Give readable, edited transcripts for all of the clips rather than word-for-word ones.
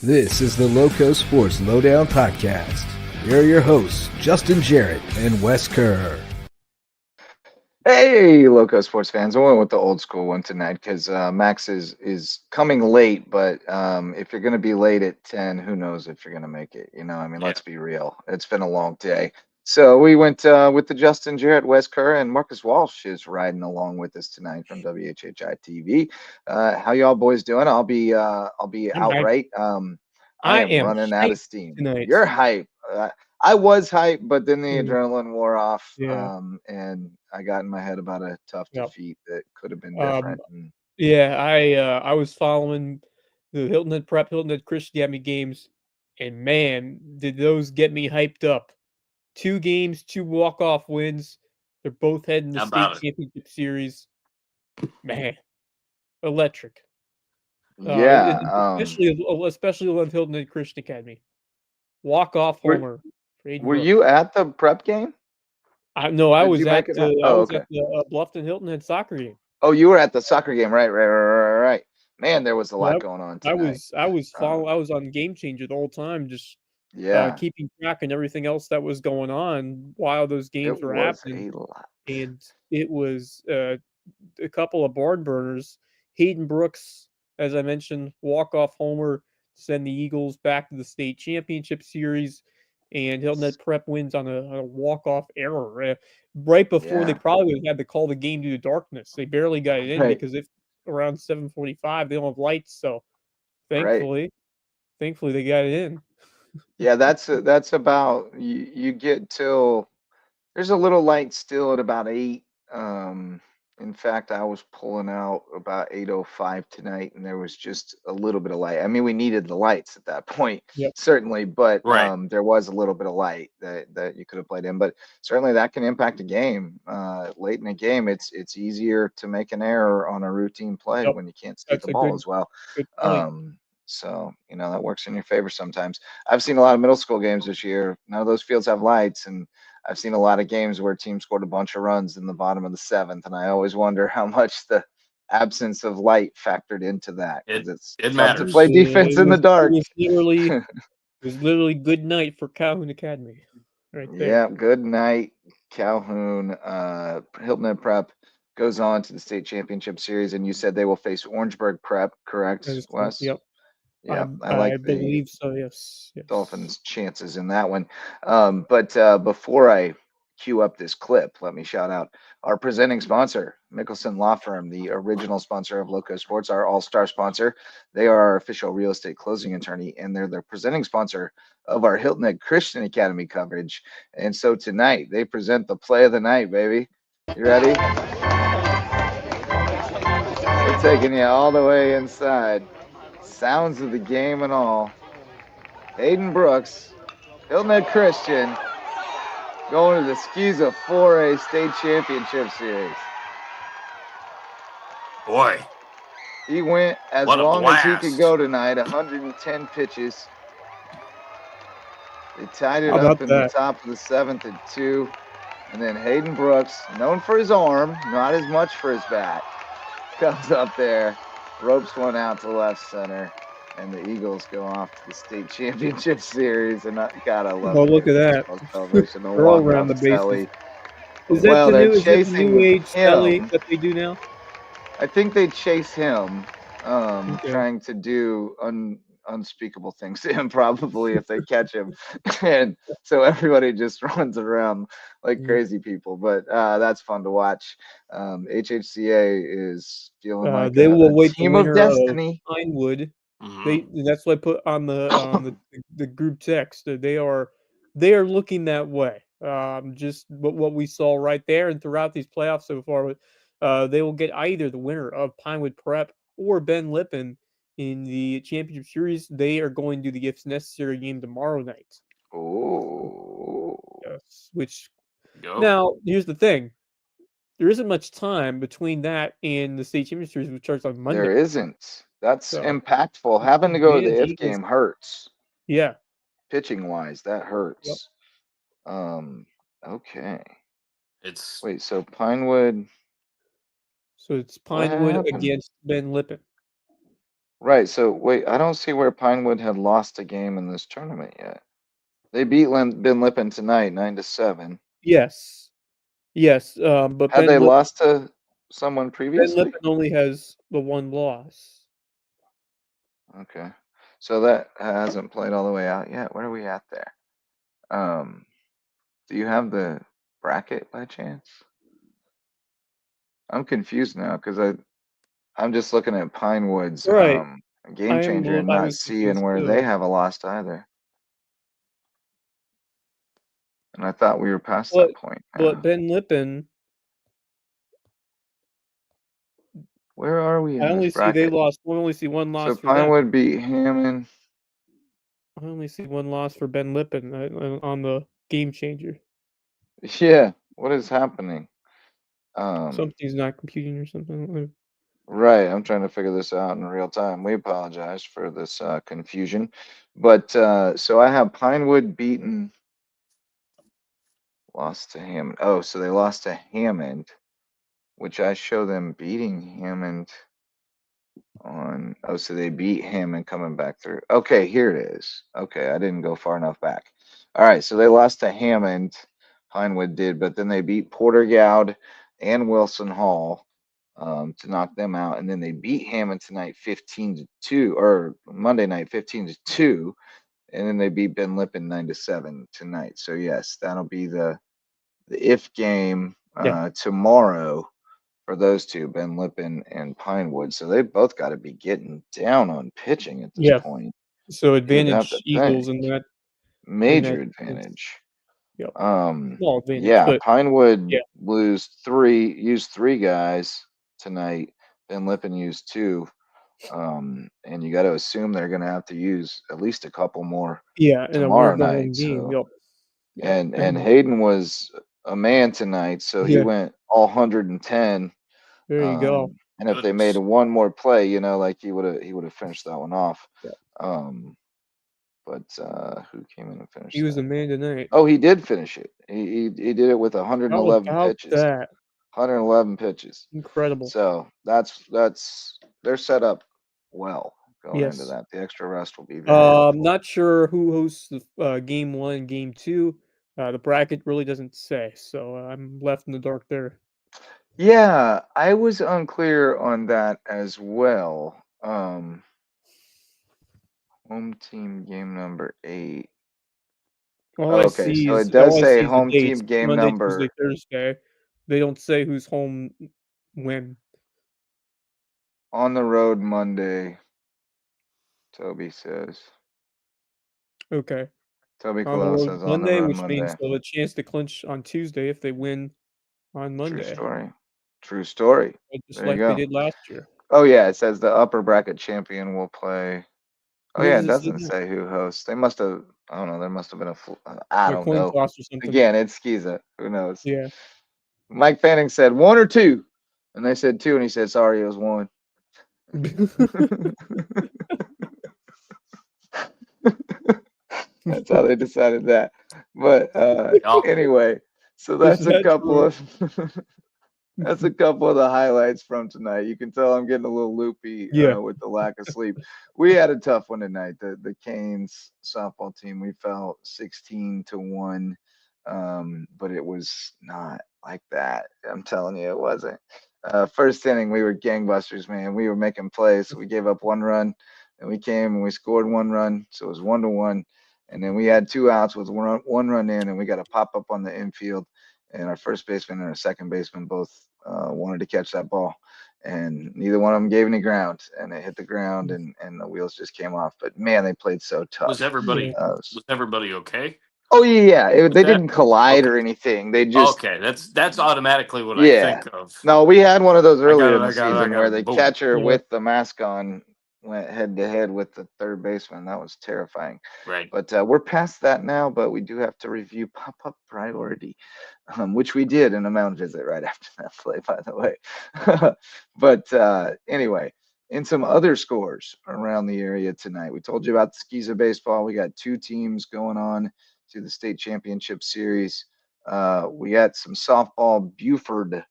This is the LowcoSports Lowdown podcast. Here are your hosts, Justin Jarrett and Wes Kerr. Hey, Loco sports fans. I went with the old school one tonight because Max is coming late. But if you're going to be late at 10, who knows if you're going to make it? Let's be real. It's been a long day. So we went with the Justin Jarrett, Wes Kerr, and Marcus Walsh is riding along with us tonight from WHHI TV. How y'all boys doing? I'll be outright. I I am am running out of hyped steam. tonight. You're hype. I was hyped, but then the Mm. adrenaline wore off, Yeah. and I got in my head about a tough Yep. defeat that could have been Um, different. Yeah, I was following the Hilton Head Prep, Hilton Head Christian Academy games, and man, did those get me hyped up. 2 games, 2 walk-off wins. They're both heading to How state about it? championship series. Man, electric. Yeah. Especially with Hilton Head Christian Academy. Walk-off Were, homer for Aiden were Brooks. you at the prep game? No, I Did was you at make it the out? I Oh, was okay. at the Bluffton Hilton Head soccer game. Oh, you were at the soccer game, right. Man, there was a lot Yep. going on I tonight. was on Game Changer the whole time, just Yeah, keeping track and everything else that was going on while those it games were was happening. a lot. And it was a couple of barn burners. Hayden Brooks, as I mentioned, walk-off homer to send the Eagles back to the state championship series. And Hilton Head Prep wins on a walk-off error right before they Yeah, probably would have had to call the game due to darkness. They barely got it in right, because if around 7:45 they don't have lights, so right. thankfully they got it in. Yeah, that's about you get till there's a little light still at about 8. In fact, I was pulling out about 8:05 tonight, and there was just a little bit of light. I mean, we needed the lights at that point, Yep. certainly, but Right. there was a little bit of light that you could have played in. But certainly that can impact a game. Late in a game, it's easier to make an error on a routine play Yep. when you can't see That's the a ball good as well. good point. Um, so that works in your favor sometimes. I've seen a lot of middle school games this year. None of those fields have lights, and I've seen a lot of games where teams scored a bunch of runs in the bottom of the 7th, and I always wonder how much the absence of light factored into that because it's It tough to matters. play defense in the dark. It was literally good night for Calhoun Academy right there. Yeah, good night, Calhoun. Hilton Head Prep goes on to the state championship series, and you said they will face Orangeburg Prep, correct, That is correct. Wes? Yep. Yeah, I I like the believe so, yes. Yes. Dolphins' chances in that one. But before I cue up this clip, let me shout out our presenting sponsor, Mickelson Law Firm, the original sponsor of Loco Sports, our all-star sponsor. They are our official real estate closing attorney, and they're the presenting sponsor of our Hilton Head Christian Academy coverage. And so tonight, they present the play of the night, baby. You ready? We're taking you all the way inside. Sounds of the game and all. Hayden Brooks, Hilton Head Christian, going to the Skiza 4A State Championship Series. Boy, He went as what a long as he could blast. go tonight, 110 pitches. They tied it How up about in the that? top of the 7th at 2. And then Hayden Brooks, known for his arm, not as much for his bat, comes up there, ropes one out to left center, and the Eagles go off to the state championship series. And God, I love Oh, the look new at that. baseball celebration. The Throw around walk-off the bases. celly. Well, they're Is that the new chasing age celly him. that they do now? I think they chase him, Okay. trying to do unspeakable things to him, probably if they catch him, and so everybody just runs around like Mm. crazy people. But that's fun to watch. HHCA is feeling like They a will await the team of winner of destiny. Pinewood. Mhm. That's what I put on the group text. That they are looking that way. Just what we saw right there and throughout these playoffs so far. They will get either the winner of Pinewood Prep or Ben Lippen in the championship series. They are going to the If Necessary game tomorrow night. Oh, Yes. Which Go. now here's the thing: there isn't much time between that and the state championship series, which starts on there Monday. isn't. That's So impactful. Having to go to the if Eagles, game hurts. yeah. Pitching wise, that Yep. hurts. Okay. It's Wait, so Pinewood, So it's what Pinewood happened? against Ben Lippen. Right. So wait, I don't see where Pinewood had lost a game in this tournament yet. They beat Ben Lippen tonight, 9-7. Yes, yes. But Had they lost to someone Ben previously? Lippen only has the one loss. Okay. So that hasn't played all the way out yet. Where are we at there? Do you have the bracket by chance? I'm confused now because I'm just looking at Pinewood's Right. game changer and I not was seeing confused where they too. have a lost either. And I thought we were past that point But now. Ben Lippen, Where are we I in this only see they bracket? lost. I only see one So loss for them. Pinewood beat Hammond. I only see one loss for Ben Lippen on the game changer. Yeah, what is happening? Something's not computing or something. Right, I'm trying to figure this out in real time. We apologize for this confusion. But so I have Pinewood beaten, lost to Hammond. Oh, so they lost to Hammond, which I show them beating Hammond on. Oh, so they beat Hammond coming back through. Okay, here it is. Okay, I didn't go far enough back. All right, so they lost to Hammond, Pinewood did, but then they beat Porter-Gaud and Wilson Hall to knock them out, and then they beat Hammond tonight 15-2, or Monday night 15-2, and then they beat Ben Lippen 9-7 tonight. So yes, that'll be the if game Yeah. tomorrow for those two, Ben Lippen and Pinewood. So they both got to be getting down on pitching at this Yeah. point. So You would have advantage to Eagles think. in that Major sense. advantage. Yep. Small advantage, Yeah, but Pinewood yeah. used three guys tonight. Ben Lippen used two. And you got to assume they're going to have to use at least a couple more Yeah, in a tomorrow one-on-one night. game. So, Yep. Yep. and Hayden was a man tonight, so he Yeah. went all 110. There you go. And if they made Goodness. one more play, like he would have finished that one off. Yeah. But who came in and finished He was the that? man tonight. Oh, he did finish it. He did it with How 111 about pitches. that? 111 pitches. Incredible. So that's they're set up well going into Yes. that. The extra rest will be very helpful. Not sure who hosts the game 1, game 2. The bracket really doesn't say, so I'm left in the dark there. Yeah, I was unclear on that as well. Home team game number 8. All I Okay, see so is it does say the home dates. team game Monday, Tuesday, number Thursday. They don't say who's home when. on the road Monday. Toby says. Okay. Toby On the Coelho road says on the Monday, road which means Monday. they'll have a chance to clinch on Tuesday if they win on True Monday, story. True story. just There you like they go. did last year. Oh yeah, it says the upper bracket champion will play. Oh Where yeah, does it it say doesn't that? say who hosts. They must have. I don't know. There must have been I A don't coin know. toss or something. Again, it's Skiza. Who knows? Yeah. Mike Fanning said 1 or 2, and they said 2, and he said sorry, it was 1. That's how they decided that. But Yeah. anyway, so Is that's a that couple true? of that's a couple of the highlights from tonight. You can tell I'm getting a little loopy Yeah. with the lack of sleep. We had a tough one tonight. The Canes softball team, we fell 16-1, but it was not like that. I'm telling you, it wasn't. First inning, we were gangbusters, man. We were making plays. We gave up 1 run, and we came and we scored 1 run, so it was 1-1. And then we had 2 outs with 1 run in, and we got a pop up on the infield, and our first baseman and our second baseman both wanted to catch that ball, and neither one of them gave any ground, and it hit the ground, and the wheels just came off. But man, they played so Was tough. everybody Yeah. was everybody okay Oh yeah, with they that? didn't collide Okay. or anything. They just Okay. That's automatically what I yeah. think of. No, we had one of those I got earlier it. in the I got it. I season got where it. the Boom. catcher Yeah. with the mask on went head to head with the third baseman. That was terrifying. Right. But we're past that now. But we do have to review pop-up priority, which we did in a mound visit right after that play, by the way. But anyway, in some other scores around the area tonight, we told you about the Skeezer baseball. We got 2 teams going on to the state championship series. We got some softball. Buford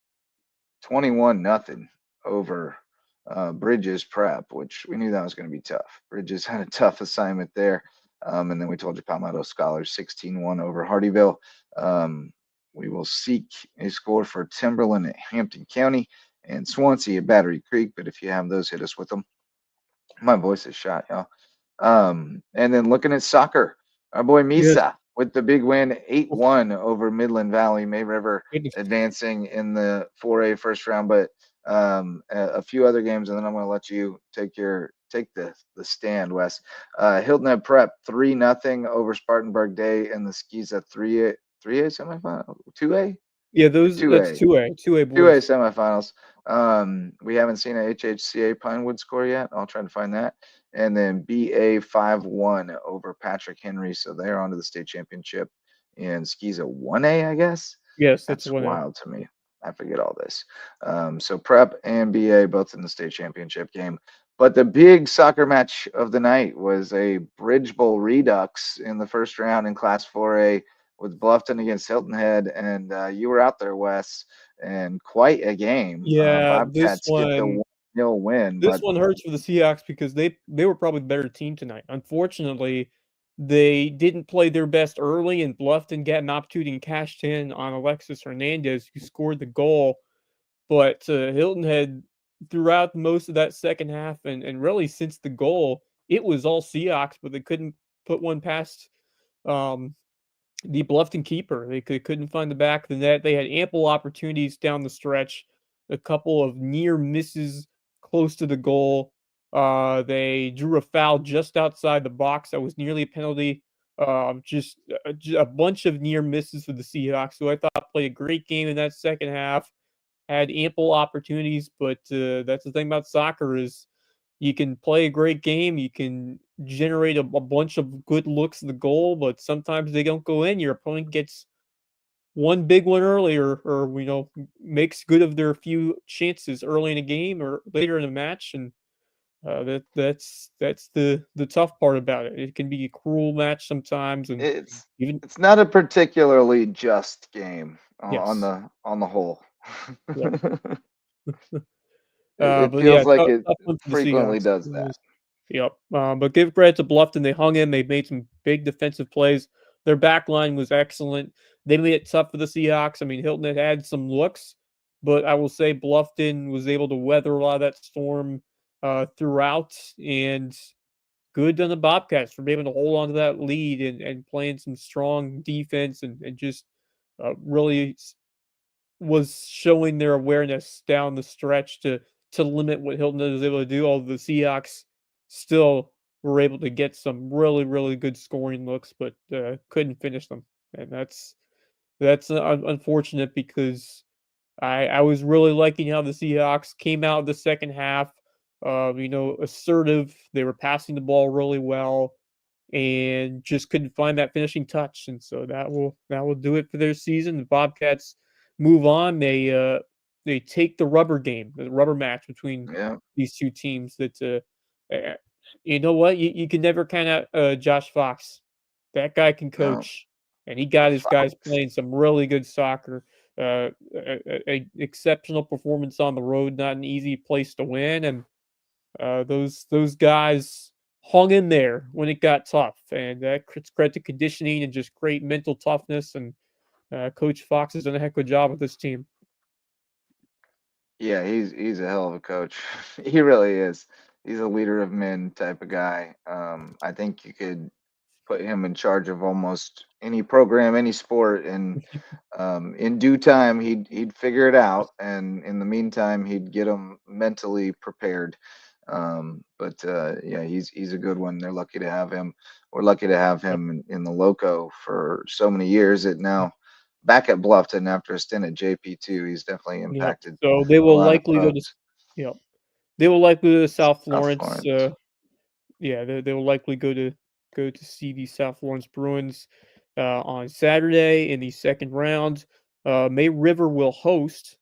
21-0 over Bridges Prep, which we knew that was going to be tough. Bridges had a tough assignment there. And then we told you Palmetto Scholars 16-1 over Hardyville. We will seek a score for Timberland at Hampton County and Swansea at Battery Creek. But if you have those, hit us with them. My voice is shot, y'all. And then looking at soccer, our boy Misa with the big win, 8-1 over Midland Valley. May River advancing in the 4A first round, but a few other games, and then I'm going to let you take the stand, Wes. Hilton Head Prep 3-0 over Spartanburg Day in the Skiza 3A semifinal, 2A. Yeah, that's 2A boys. 2A semifinals. We haven't seen a HHCA Pinewood score yet. I'll try to find that. And then BA 5-1 over Patrick Henry. So they're on to the state championship in Skiza 1A, I guess. Yes, that's 1A. Wild to me. I forget all this. So Prep and BA both in the state championship game. But the big soccer match of the night was a Bridge Bowl Redux in the first round in Class 4A with Bluffton against Hilton Head. And you were out there, Wes, and quite a game. Yeah, Bobcats get the 1-0 win. This one hurts for the Seahawks because they were probably the better team tonight. Unfortunately, they didn't play their best early, and Bluffton got an opportunity and cashed in on Alexis Hernandez, who scored the goal. But Hilton Head, throughout most of that second half, and really since the goal, it was all Seahawks, but they couldn't put one past the Bluffton keeper. They couldn't find the back of the net. They had ample opportunities down the stretch, a couple of near misses close to the goal. They drew a foul just outside the box that was nearly a penalty. Just a bunch of near misses for the Seahawks, who I thought played a great game in that second half. Had ample opportunities, but that's the thing about soccer is you can play a great game, you can generate a bunch of good looks at the goal, but sometimes they don't go in. Your opponent gets one big one early, or makes good of their few chances early in a game or later in a match, and that's the tough part about it. It can be a cruel match sometimes, and it's not a particularly just game on Yes. the whole. Yep. It But feels yeah, like tough it one for the frequently Seahawks. does It that. was. Yep. But give credit to Bluffton. They hung in. They made some big defensive plays. Their back line was excellent. They made it tough for the Seahawks. I mean, Hilton had some looks, but I will say Bluffton was able to weather a lot of that storm throughout. And good on the Bobcats for being able to hold on to that lead and playing some strong defense and just really was showing their awareness down the stretch to limit what Hilton was able to do. Although the Seahawks still were able to get some really, really good scoring looks, but couldn't finish them, and that's unfortunate because I was really liking how the Seahawks came out of the second half. Assertive. They were passing the ball really well and just couldn't find that finishing touch. And so that will do it for their season. The Bobcats move on. They take the rubber match between these two teams. You know what? You can never count out Josh Fox. That guy can coach, and he got his guys playing some really good soccer. A exceptional performance on the road, not an easy place to win, and those guys hung in there when it got tough, and it's credit to conditioning and just great mental toughness. And Coach Fox has done a heck of a job with this team. Yeah, he's a hell of a coach. He really is. He's a leader of men type of guy. I think you could put him in charge of almost any program, any sport, and in due time he'd figure it out, and in the meantime he'd get them mentally prepared. Yeah, he's a good one. They're lucky to have him. We're lucky to have him in the Lowco for so many years. It now back at Bluffton after a stint at JP2. He's definitely impacted. So they will likely go to. Yep. They will likely go to South Florence. Florence. They will likely go to see the South Florence Bruins on Saturday in the second round. May River will host,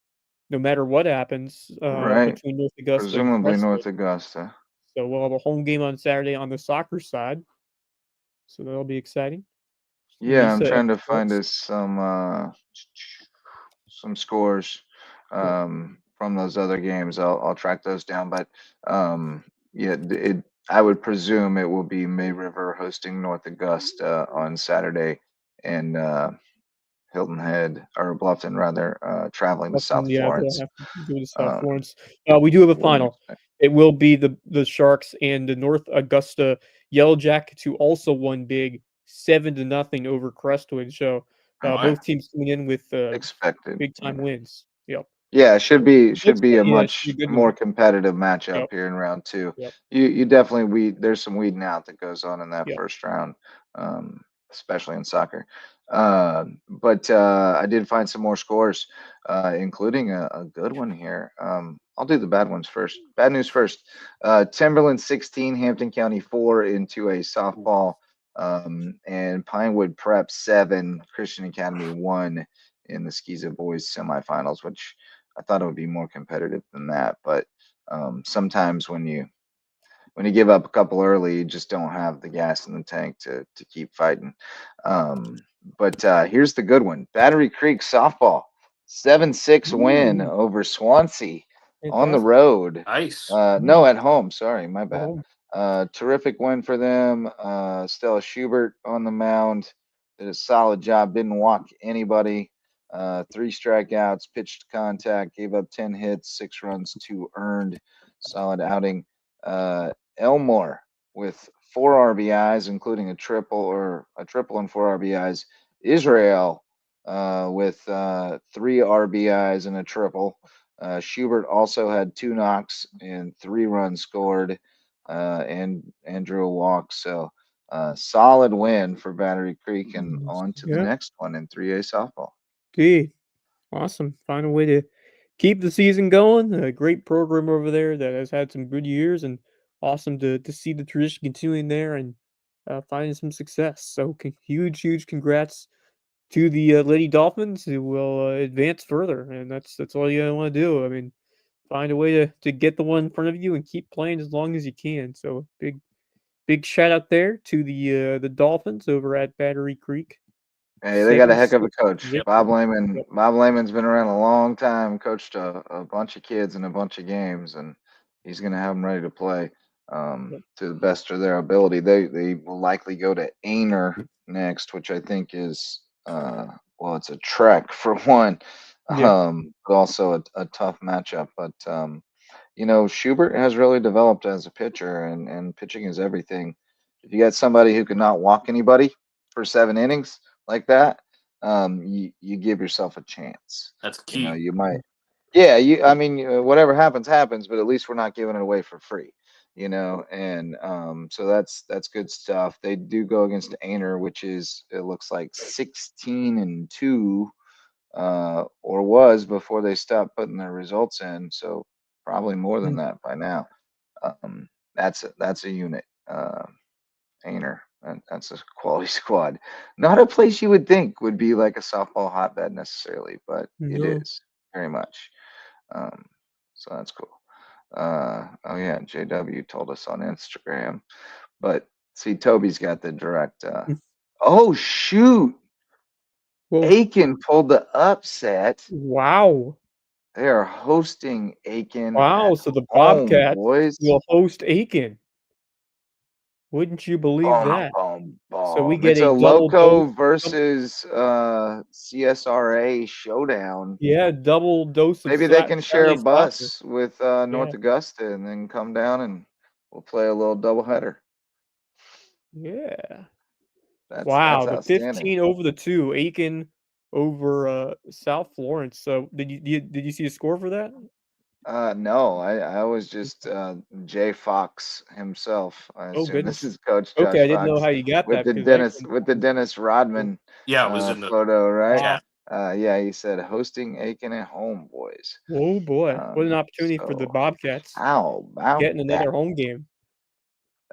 no matter what happens between North Augusta. Presumably North Augusta. So we'll have a home game on Saturday on the soccer side. So that'll be exciting. Yeah, I'm trying to find us some scores. from those other games. I'll track those down, but yeah, I would presume it will be May River hosting North Augusta on Saturday, and Hilton Head or Bluffton rather traveling to South Yeah, they'll Florence. have to go to South Um, Florence. We do have a wouldn't final. expect. It will be the Sharks and the North Augusta Yellow Jackets, who also won big 7-0 over Crestwood. So Oh, yeah. both teams coming in with Expected. big time wins. Yep. Yeah, it should be Looks a yeah, it should be much a good more one. competitive matchup Yep. here in round 2. Yep. You definitely there's some weeding out that goes on in that Yep. first round, especially in soccer. But I did find some more scores, including a good one here. I'll do the bad ones first. Bad news first. Timberland 16, Hampton County 4 into a softball, and Pinewood Prep 7, Christian Academy 1 in the Skeeza Boys semifinals, which I thought it would be more competitive than that. But sometimes when you give up a couple early, you just don't have the gas in the tank to keep fighting. But here's the good one: Battery Creek softball 7-6 win Ooh, over Swansea on the fantastic. road. Nice. No, at home. Sorry, my bad. Oh, Terrific win for them. Stella Schubert on the mound did a solid job. Didn't walk anybody. 3 strikeouts, pitched contact, gave up 10 hits, 6 runs, 2 earned. Solid outing. Elmore with 4 RBIs, including a triple and 4 RBIs. Israel with 3 RBIs and a triple. Schubert also had 2 knocks and 3 runs scored, and drew a walk. So solid win for Battery Creek, and on to the yeah. next one in 3A softball. Gee, awesome. Find a way to keep the season going. A great program over there that has had some good years, and awesome to see the tradition continuing there and finding some success. So huge congrats to the Lady Dolphins, who will advance further, and that's all you want to do. I mean, find a way to get the one in front of you and keep playing as long as you can. So big shout out there to the Dolphins over at Battery Creek. Hey, they got a heck of a 7-6 coach. victory. Bob Lehman. Yep. Bob Lehman's been around a long time, coached a bunch of kids in a bunch of games, and he's going to have them ready to play Yep. to the best of their ability. They will likely go to Ainer next, which I think is well, it's a trek for one, Yeah. but also a tough matchup. But Schubert has really developed as a pitcher, and pitching is everything. If you got somebody who can not walk anybody for 7 innings like that, you give yourself a chance. That's key. You might, yeah. I mean, whatever happens, but at least we're not giving it away for free. And so that's good stuff. They do go against Ainer, which is, it looks like 16-2, or was before they stopped putting their results in. So probably more than Mm. that by now. That's a unit. Ainer. That's a quality squad. Not a place you would think would be like a softball hotbed necessarily, but it No. is very much. Um, so that's cool. Oh yeah, JW told us on Instagram, but see, Toby's got the direct. Mm. Oh shoot, Whoa. Aiken pulled the upset. Wow. They are hosting Aiken Wow. at So the home, Bobcats boys. will host Aiken. Wouldn't you believe Boom, that? boom, So we boom. get It's a a double dose. Loco versus CSRA showdown. Yeah, double dose of Maybe they can share a Saturday soccer. bus with Yeah. North Augusta and then come down and we'll play a little doubleheader. Yeah. That's Wow. The outstanding. 15 over the 2, Aiken over South Florence. So did you see a score for that? No, I was just Jay Fox himself. I Oh assume this goodness. is Coach Okay, Josh I didn't know Fox how you got with that the because I Dennis Rodman Yeah, it was in the photo, right? wow. chat. Yeah, he said hosting Aiken at home, boys. Oh boy. What an opportunity for the So Bobcats how about getting that? another home game.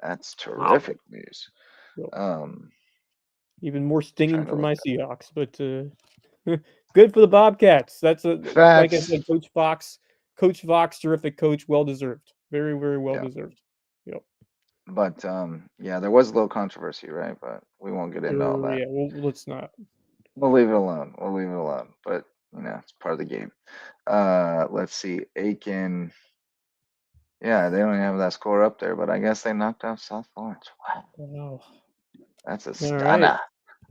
That's Wow. terrific news. Yep. Um, Even more stinging trying to for look my Seahawks, but good for the Bobcats. That's like I facts. said, Coach Fox, terrific coach, well deserved. Very well Yeah, deserved. Yep. but yeah, there was a little controversy, right? But we won't get into all that. Yeah, well, let's not. We'll leave it alone. We'll leave it alone. But it's part of the game. Let's see, Aiken. Yeah, they don't even have that score up there, but I guess they knocked off South Florence. Wow, Wow. that's a All right. stunner.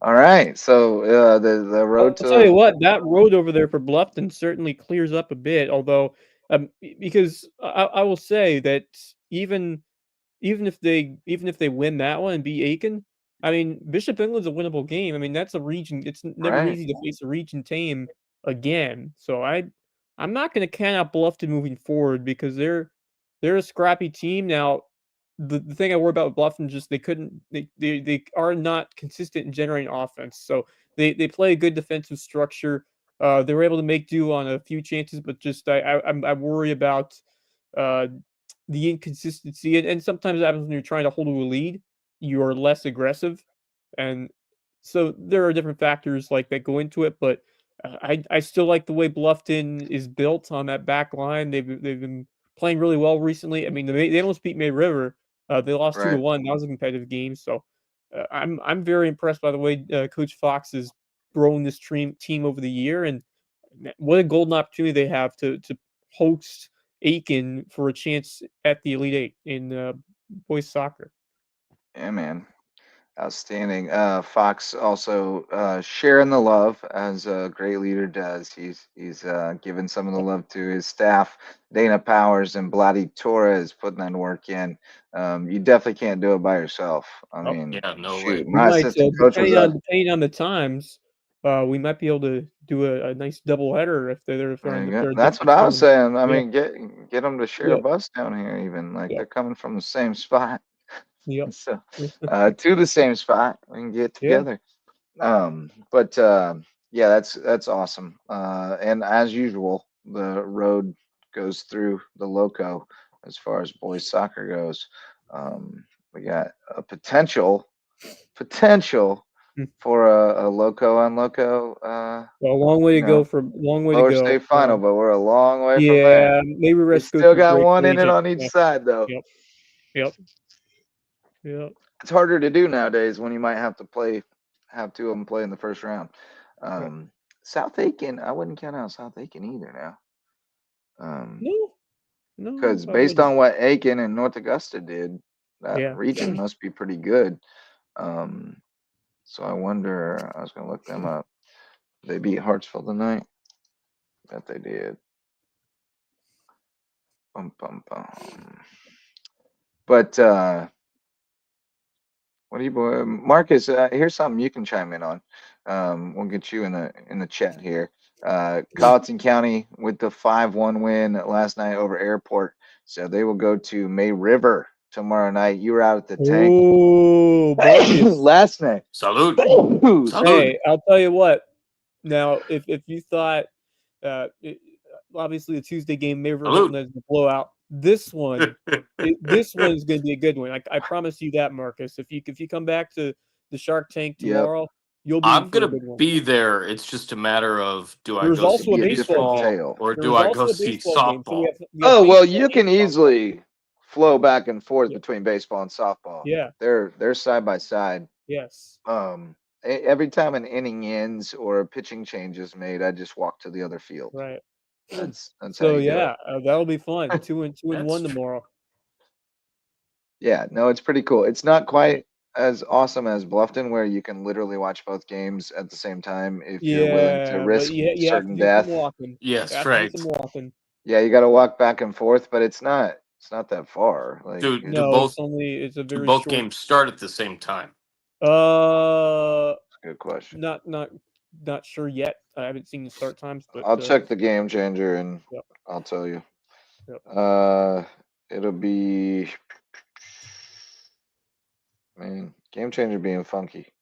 All right, so the road I'll tell you to what, that road over there for Bluffton certainly clears up a bit. Although, because I will say that even even if they win that one and beat Aiken, I mean Bishop England's a winnable game. I mean that's a region. It's never right. easy to face a region team again. So I'm not going to count out Bluffton moving forward because they're a scrappy team now. The thing I worry about with Bluffton is just they are not consistent in generating offense. So they play a good defensive structure. They were able to make do on a few chances, but just I worry about uh, the inconsistency, and sometimes it happens when you're trying to hold a lead, you are less aggressive, and so there are different factors like that go into it. But I still like the way Bluffton is built on that back line. They've been playing really well recently. I mean, they almost beat May River. They lost Right. 2-1. That was a competitive game. So I'm very impressed by the way Coach Fox has grown this team over the year, and what a golden opportunity they have to host Aiken for a chance at the Elite Eight in boys soccer. Yeah, man. Outstanding. Fox also sharing the love as a great leader does. He's giving some of the love to his staff. Dana Powers and Bloody Torres putting that work in. You definitely can't do it by yourself. I Oh, mean, Yeah, no way. shoot, we my might, assistant coach was depending on the times, we might be able to do a nice double header if they're there on you go. they're a That's different what I was time. saying. I Yeah, mean, get them to share a yeah, bus down here, even like yeah, they're coming from the same spot. yeah, So to the same spot, we can get yeah. together. But yeah, that's awesome. And as usual, the road goes through the Loco as far as boys soccer goes. We got a potential Hmm. for a Loco on Loco, Well, a long way you to go know, for long way to lower go. state final, but we're a long way from there. Yeah, maybe We Resco still to a got great one in it collegiate. on each Yeah, side, though. yep, yep, yep. It's harder to do nowadays when you might have two of them play in the first round. Right. South Aiken, I wouldn't count out South Aiken either now. No, no, Because I based wouldn't. on what Aiken and North Augusta did, that Yeah. region must be pretty good. Um, so I wonder, I was going to look them up. They beat Hartsville tonight. Bet they did. Bum, bum, bum. But what do you, boy, Marcus? Here's something you can chime in on. We'll get you in the chat here. Colleton County with the 5-1 win last night over Airport, so they will go to May River tomorrow night. You were out at the tank Oh, Marcus. last night. Salute. Ooh, Salute. Hey, I'll tell you what. Now, if you thought, obviously the Tuesday game, May River Hilton Salute. is a blowout. This one's going to be a good one. I promise you that, Marcus. If you come back to the Shark Tank yep, tomorrow, you'll be in I'm for a gonna good one. be there. It's just a matter of do I There's go could also see a be a different baseball game. baseball tale. or There do is I go also a see baseball game. So softball? we have Oh well, baseball you can and softball. easily flow back and forth Yeah. between baseball and softball. Yeah. They're side by side. Yes. Every time an inning ends or a pitching change is made, I just walk to the other field. Right. That's how So you do yeah, that'll be fun. it. 2-1 That's tomorrow. Yeah, no, it's pretty cool. It's not Yeah. quite as awesome as Bluffton, where you can literally watch both games at the same time if you're willing to Yeah, but risk you have to certain do some death. walking. You yes, have to do right. some walking. Yeah, you got to walk back and forth, but it's not that far. Like Do do No, both it's a do very both short. games start at the same time? Uh, it's a good question. not sure yet. I haven't seen the start times, but I'll check the game changer and yep, I'll tell you. yep. It'll be man, game changer being funky.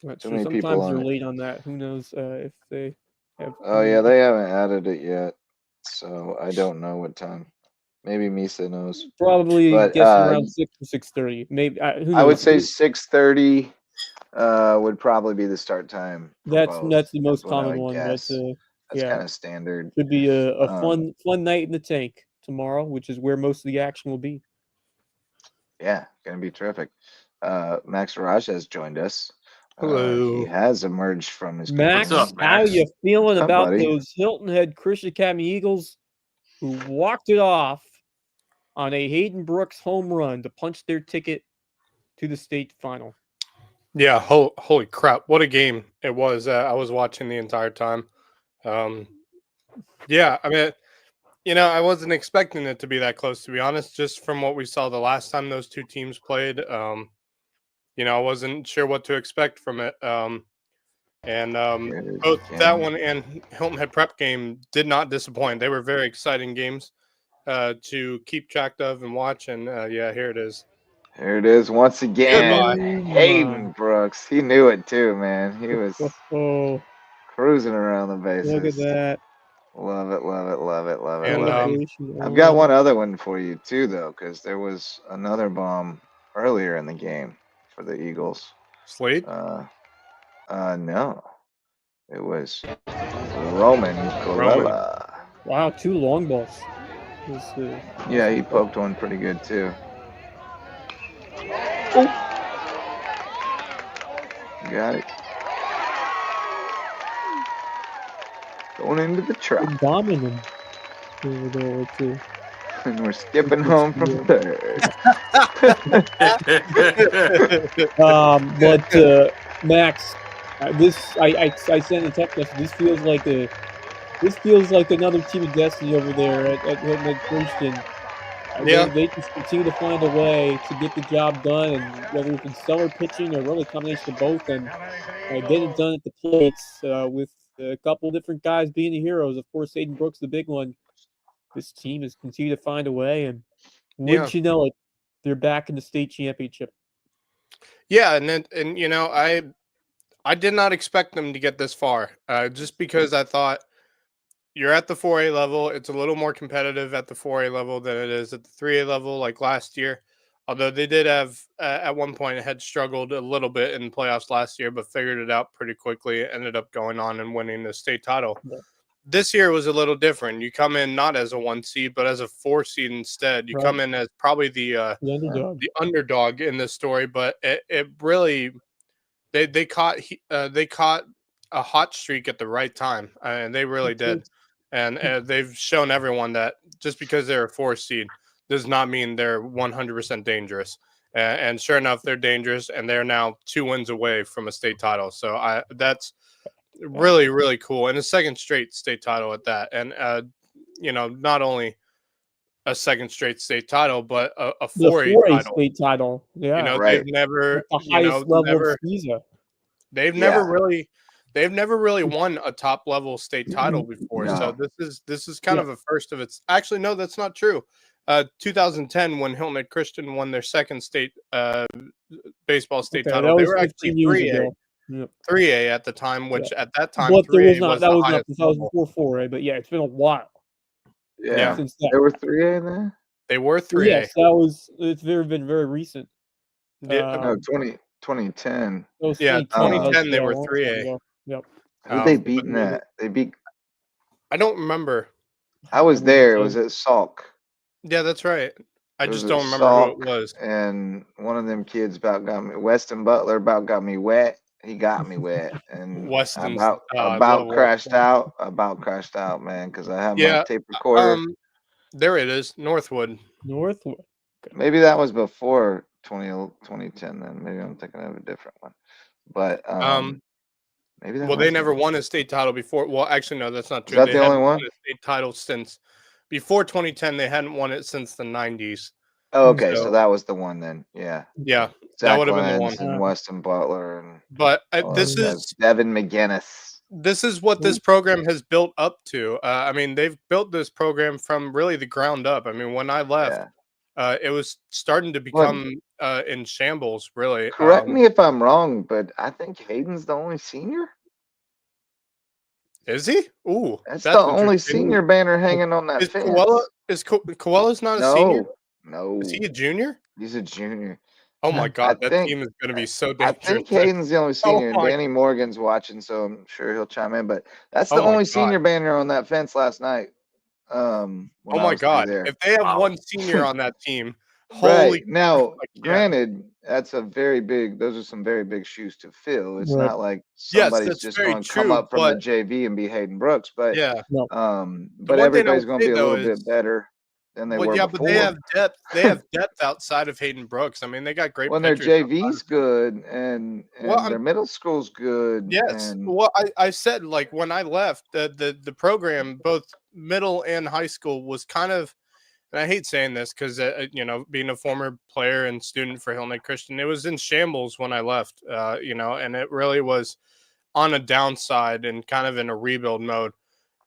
Not Too sure. many people Sometimes on they're it. late on that. Who knows if they have Oh many yeah, they people. haven't added it yet, so I don't know what time. Maybe Misa knows, Probably but guessing around 6 or 6:30. Maybe who I would knows? say 6:30 would probably be the start time for both. That's the Is most what I common would one, but guess. That's yeah, kind of standard. should be a Um, fun night in the tank tomorrow, which is where most of the action will be. yeah, gonna be terrific. Max Raj has joined us. He Hello. has emerged from his Max, What's up, how Max? you feeling What's up, about buddy? those Hilton Head Christian Academy Eagles who walked it off on a Hayden Brooks home run to punch their ticket to the state final? Yeah, holy crap. What a game it was. I was watching the entire time. Yeah, I mean, I wasn't expecting it to be that close, to be honest, just from what we saw the last time those two teams played. I wasn't sure what to expect from it. And Here it is both that again. one and Hilton Head Prep game did not disappoint. They were very exciting games to keep track of and watch. And yeah, here it is. Here it is once again. Goodbye. Hayden Brooks. He knew it too, man. He was Oh, cruising around the bases. look at that. Love it, love it, love it, love it, And, love it. Celebration I've got on. one other one for you too, though, because there was another bomb earlier in the game for the Eagles. Slade? No, it was Roman Corella. Wow, 2 long balls. Yeah, he poked one pretty good too. Got it. Going into the trap. Dominant over there too. And we're skipping home from third. But Max, I sent a text message. This feels like another team of destiny over there at Hilton Head Christian. Yeah. They just continue to find a way to get the job done, and whether it's been stellar pitching or really a combination of both, and get it done at the plates with a couple different guys being the heroes. Of course, Hayden Brooks, the big one. This team has continued to find a way, and wouldn't you know it, they're back in the state championship. Yeah, I did not expect them to get this far, just because I thought you're at the 4A level. It's a little more competitive at the 4A level than it is at the 3A level, like last year. Although they did have, at one point, had struggled a little bit in playoffs last year, but figured it out pretty quickly. Ended up going on and winning the state title. Yeah. This year was a little different. You come in not as a 1 seed, but as a 4 seed instead. You come in as probably the underdog in this story, but it really they caught a hot streak at the right time, and they really did. And they've shown everyone that just because they're a 4 seed does not mean they're 100% dangerous. And sure enough, they're dangerous, and they're now 2 wins away from a state title. So that's really, really cool. And a second straight state title at that. And, not only a second straight state title, but a 4A title. State title. Yeah. They've never, at the highest level of SESA. They've never really won a top level state title before. No. So this is kind of a first of its. Actually, no, that's not true. 2010, when Hilton Head Christian won their second state baseball state title, they were actually 3A. Yep. 3A at the time, which at that time, but there 3A was not. That was not 2004 4A. But yeah, it's been a while. Yeah, since that. There were 3A in there. They were 3A. Yes, it's been very recent. No, 2010. Yeah, 2010 they were 3A. Yep. Who they beat in that? They beat. I don't remember. I was there. It was at Salk. Yeah, that's right. I just don't remember who it was. And one of them kids about got me. Weston Butler about got me wet. He got me wet, and Weston's about crashed out. About crashed out, man, because I have my tape recorder. There it is, Northwood. Okay. Maybe that was before 2010. Then maybe I'm thinking of a different one. But maybe that. Well, they never won a state title before. Well, actually, no, that's not true. Is that the only one? Won a state title since before 2010. They hadn't won it since the 90s. Oh, okay, so that was the one then. Yeah. Yeah, Zach that would have been the Lenz one. And Weston Butler and. But this is Devin McGinnis. This is what this program has built up to. I mean, they've built this program from really the ground up. I mean, when I left, it was starting to become in shambles, really. Correct me if I'm wrong, but I think Hayden's the only senior. Is he? Ooh, that's the only senior banner hanging on that fence. Koala's not a senior? No. Is he a junior? He's a junior. Oh my God, that team is going to be so dangerous. I think Hayden's the only senior, and Danny Morgan's watching, so I'm sure he'll chime in. But that's the only senior banner on that fence last night. Oh my God! If they have one senior on that team, Holy, Right. Now, like, yeah. granted, those are some very big shoes to fill. It's Right. not like Yes, somebody's that's just very going to come true. up from the But JV and be Hayden Brooks, but yeah, No. the but one thing I everybody's would going to say be a though little is, bit better than they well, were yeah, but they before. have depth. They have depth outside of Hayden Brooks. I mean, they got great When their pitchers outside. JV's good and Well, their middle school's good yes. and Well, I said, like, when I left, the program, both middle and high school, was kind of, and I hate saying this because, being a former player and student for Hill Neck Christian, it was in shambles when I left, and it really was on a downside and kind of in a rebuild mode.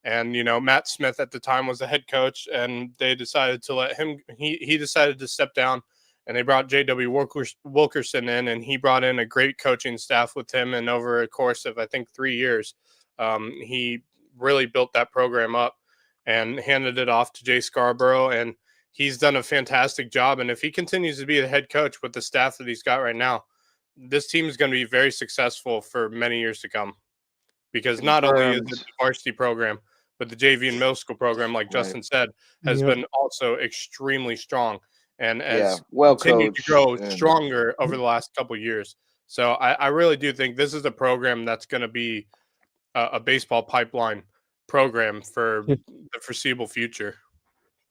And, Matt Smith at the time was the head coach, and they decided to let him, he decided to step down, and they brought J.W. Wilkerson in, and he brought in a great coaching staff with him. And over a course of, I think, 3 years, he really built that program up and handed it off to Jay Scarborough. And he's done a fantastic job. And if he continues to be the head coach with the staff that he's got right now, this team is going to be very successful for many years to come, because not only is it confirmed. the varsity program, but the JV and middle school program, like Right. Justin said, has Yep. been also extremely strong and Yeah, has well continued to coached grow and stronger over the last couple of years. So I really do think this is a program that's going to be a baseball pipeline program for the foreseeable future.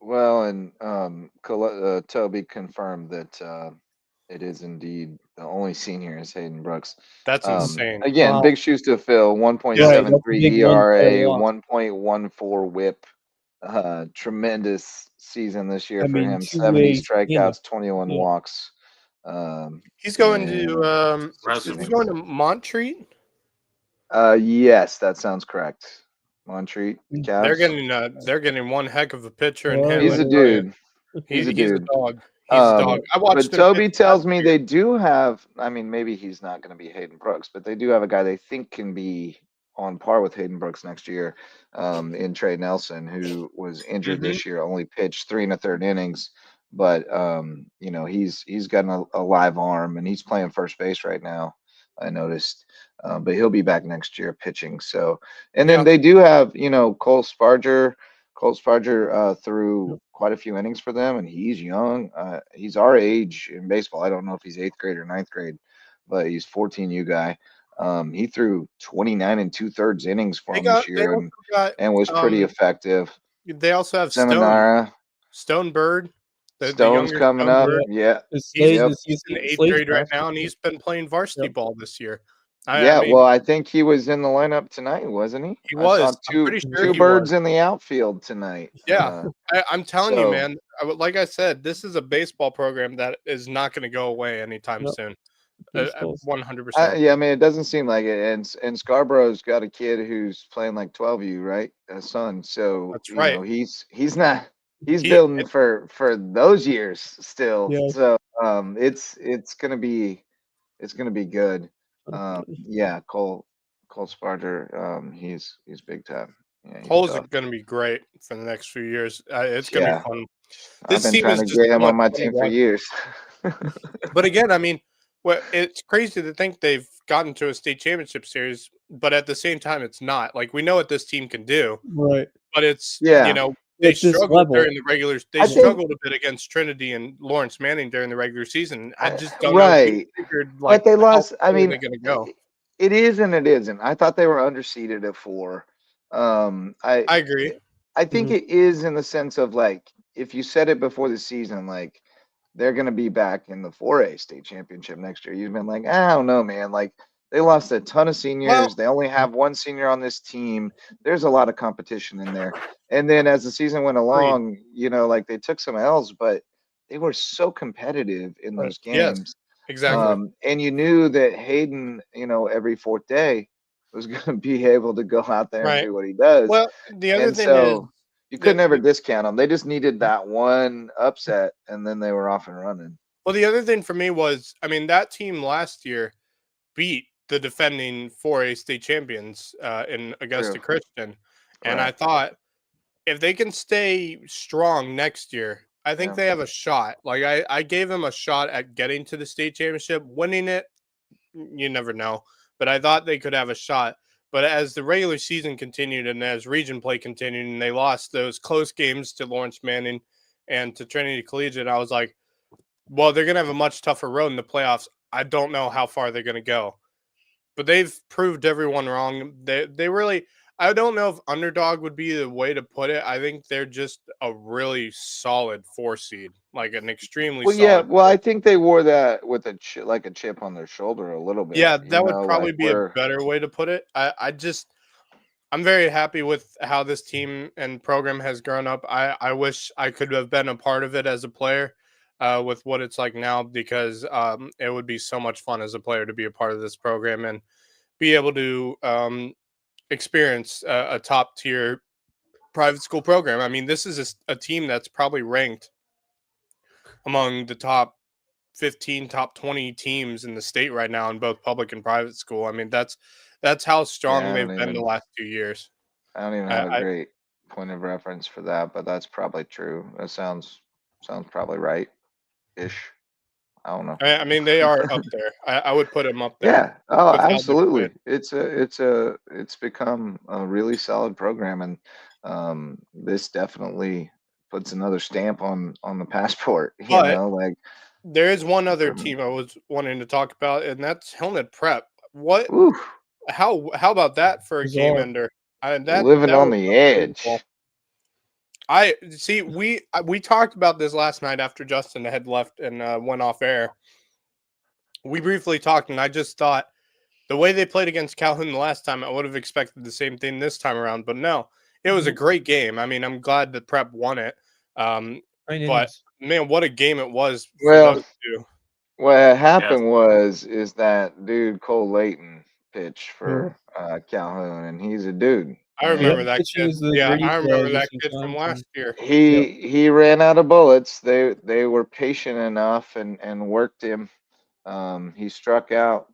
well, and Toby confirmed that it is indeed the only senior is Hayden Brooks. That's insane. Again, Wow. big shoes to fill. Right, that's a 1.73 big one for a ERA, lot. 1.14 WHIP. Tremendous season this year I for mean, him. 2 70 A's, strikeouts, 21 yeah. walks. Um, He's going and to 6 Impressive. he's innings. going to Montreat. Yes, that sounds correct. Montreat, the Cavs. They're getting one heck of a pitcher in Right, him. He's Let a me tell you. dude. He's a He's a dude. dog. He's a dog. I watched But him pitch Toby last tells me year. they do have, I mean, maybe he's not going to be Hayden Brooks, but they do have a guy they think can be on par with Hayden Brooks next year, in Trey Nelson, who was injured Mhm. this year, only pitched 3 1/3 innings, but he's got a live arm and he's playing first base right now. I noticed, but he'll be back next year pitching. So, and then Yeah. they do have, Cole Sparger. Cole Sparger threw quite a few innings for them, and he's young. He's our age in baseball. I don't know if he's 8th grade or 9th grade, but he's 14U guy. He threw 29 2/3 innings for him this They year, also got and was pretty effective. they also have Stone Bird, the Stone's younger coming Stone up. Bird. Yeah, It's He's Slade, yep, it's in the eighth Slade's grade right class. now, and he's been playing varsity Yep. ball this year. I yeah. mean, Well, I think he was in the lineup tonight, wasn't he? he I saw was. I'm pretty sure two he was. birds in the outfield tonight. Yeah. I'm telling you, So man. Like I said, this is a baseball program that is not going to go away anytime Yep. soon. Baseball's 100%. yeah, I mean, it doesn't seem like it. And Scarborough's got a kid who's playing like 12U, right? A son. So, That's right. he's not he's He building for those years still. Yeah. So, it's gonna be good. Definitely. Yeah, Cole Sparger, he's big time. Yeah, he's Cole's tough. going to be great for the next few years. It's going to be Yeah, fun. I've This been team trying is to just get him so on my much fun to team for watch. years. But again, I mean, well, it's crazy to think they've gotten to a state championship series, but at the same time, it's not. Like, we know what this team can do, Right. but it's, Yeah, they At this struggled level. during the regular. They I think struggled a bit against Trinity and Lawrence Manning during the regular season. I just don't know who right. figured, But like, they how lost. I far are mean, they going to go. it is and it isn't. I thought they were underseeded at 4. I I agree. I think Mhm. it is in the sense of like if you said it before the season, like they're gonna be back in the 4A state championship next year. You've been like, I don't know, man. Like they lost a ton of Well, seniors. They only have one senior on this team. There's a lot of competition in there. And then as the season went agreed. along, like they took some L's, but they were so competitive in Right. those Yes, games. exactly. And you knew that Hayden, every 4th day was going to be able to go out there and Right. do what he does. Well, the other And thing is so you could that, never discount them. They just needed that one upset, and then they were off and running. well, the other thing for me was, I mean, that team last year beat the defending 4A state champions in Augusta True. Christian. And I Correct. thought if they can stay strong next year, I think Yeah. they have a shot. Like I gave them a shot at getting to the state championship. Winning it, you never know. But I thought they could have a shot. But as the regular season continued and as region play continued and they lost those close games to Lawrence Manning and to Trinity Collegiate, I was like, well, they're gonna have a much tougher road in the playoffs. I don't know how far they're gonna go, but they've proved everyone wrong. They really. I don't know if underdog would be the way to put it. I think they're just a really solid 4 seed, like an extremely Well, yeah. solid. Well, I think they wore that with a like a chip on their shoulder a little bit. Yeah, You that would know, probably like be a better way to put it. I'm very happy with how this team and program has grown up. I wish I could have been a part of it as a player, with what it's like now, because it would be so much fun as a player to be a part of this program and be able to experience a top tier private school program. I mean, this is a team that's probably ranked among the top 15, top 20 teams in the state right now in both public and private school. I mean, that's how yeah, strong they've been the last 2 years. I don't even I, have a I great point of reference for that, but that's probably true. That sounds probably right ish. I don't know. I mean, they are up there. I would put them up there Yeah. Oh, with how they play. absolutely. It's become a really solid program, and this definitely puts another stamp on the passport. You But know, like, there is one other um, team I was wanting to talk about, and that's Helmet Prep. What? ooh, How about that for a game Bizarre. ender? That living on was the unbelievable. edge. I see. We talked about this last night after Justin had left and went off air. We briefly talked, and I just thought the way they played against Calhoun the last time, I would have expected the same thing this time around. But no, it was a great game. I mean, I'm glad that Prep won it. Nine But innings. man, what a game it was for Well, those two. what Yes. happened is that dude Cole Layton pitched Oh. for Calhoun, and he's a dude, I Yep, remember and that pitching kid. is the Yeah, Brady I remember that this whole kid from time. last year. he ran out of bullets. They were patient enough and worked him. He struck out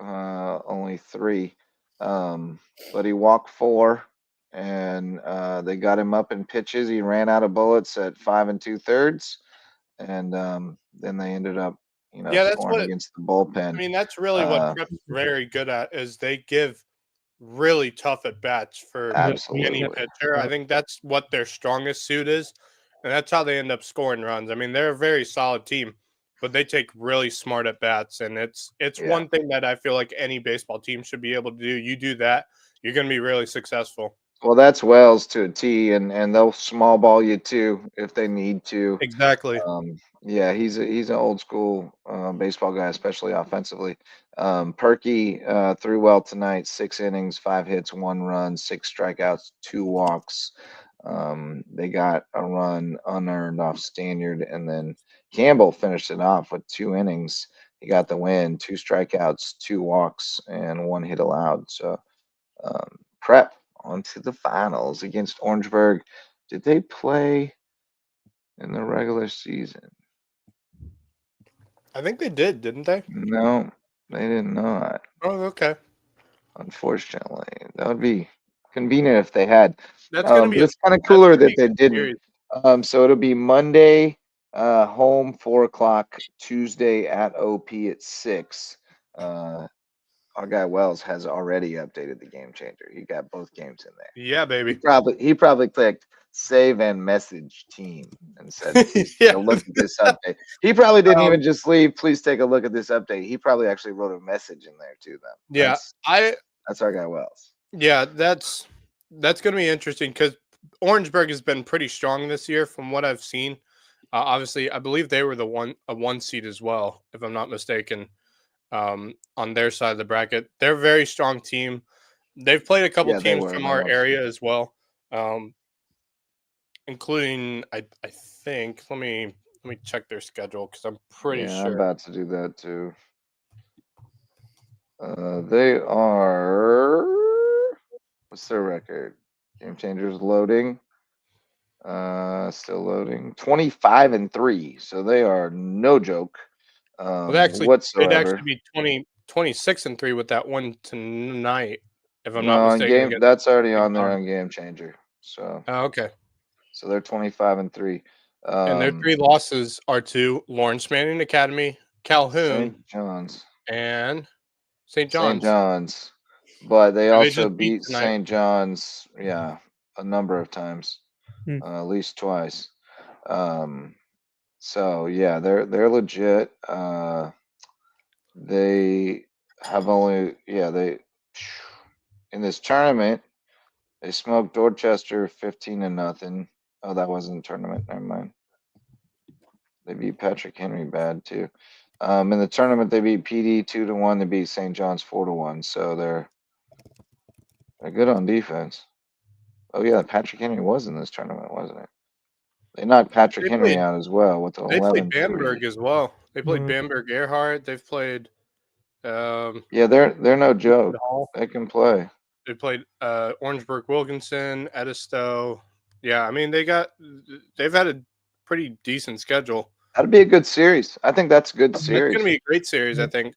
only 3, but he walked 4, and they got him up in pitches. He ran out of bullets at 5 2/3, and then they ended up, Yeah, that's scoring what against the I bullpen. mean. That's really what Uh, Prep's very good at, is they give really tough at bats for Yep, any yep, absolutely. pitcher. I yep. think that's what their strongest suit is, and that's how they end up scoring runs. I mean, they're a very solid team, but they take really smart at bats, and it's Yeah. one thing that I feel like any baseball team should be able to do. You do that, you're going to be really successful. Well, that's Wells to a T, and they'll small ball you too if they need to. Exactly. Yeah, he's an old school baseball guy, especially offensively. Perky threw well tonight. 6 innings, 5 hits, 1 run, 6 strikeouts, 2 walks. They got a run unearned off Stanyard, and then Campbell finished it off with 2 innings. He got the win, 2 strikeouts, 2 walks, and 1 hit allowed. So Prep on to the finals against Orangeburg. Did they play in the regular season? I think they didn't they? No, they did not. Oh, okay. Unfortunately, that would be convenient if they had. That's going to be But a it's kind of that's cooler going to be that a they good didn't. series. So it'll be Monday, home 4 o'clock. Tuesday at OP at 6. Our guy Wells has already updated the game changer. He got both games in there. Yeah, baby. He probably clicked save and message team and said, please take Yeah. a look at this update. He probably didn't Um, even just leave, please take a look at this update. He probably actually wrote a message in there to them. yeah, That's our guy Wells. yeah, that's going to be interesting because Orangeburg has been pretty strong this year from what I've seen. Obviously, I believe they were a 1 seed as well, if I'm not mistaken. On their side of the bracket, they're a very strong team. They've played a couple Yeah, they teams were. from They our were. area as well, including I think let me check their schedule because I'm pretty Yeah, I'm sure. about to do that too. They are. What's their record? Game Changers loading. Still loading. 25-3. So they are no joke Well, they'd actually whatsoever. be 26-3 with that one tonight, if I'm No, not on mistaken. game. That's already St. on there John's. on Game Changer. So Okay. they're 25-3. And their 3 losses are to Lawrence Manning Academy, Calhoun, St. John's. and St. St. John's. John's. But they And they also just beat beat tonight. St. John's, yeah, a number of times, Hmm. at least twice. Um, So yeah, they're legit. They have only they in this tournament they smoked Dorchester 15-0. Oh, that wasn't a tournament. Never mind. They beat Patrick Henry bad too. In the tournament they beat PD 2-1. They beat St. John's 4-1. So they're good on defense. Oh yeah, Patrick Henry was in this tournament, wasn't it? They knocked Patrick They Henry played. out as well with the They played 11-3. Bamberg as well. They played Mhm. Bamberg Earhart. They've played. Yeah, they're no joke. Hall. They can play. They played Orangeburg Wilkinson, Edisto. Yeah, I mean they've had a pretty decent schedule. That'd be a good series. I think that's a good It's series. going to be a great series, I think.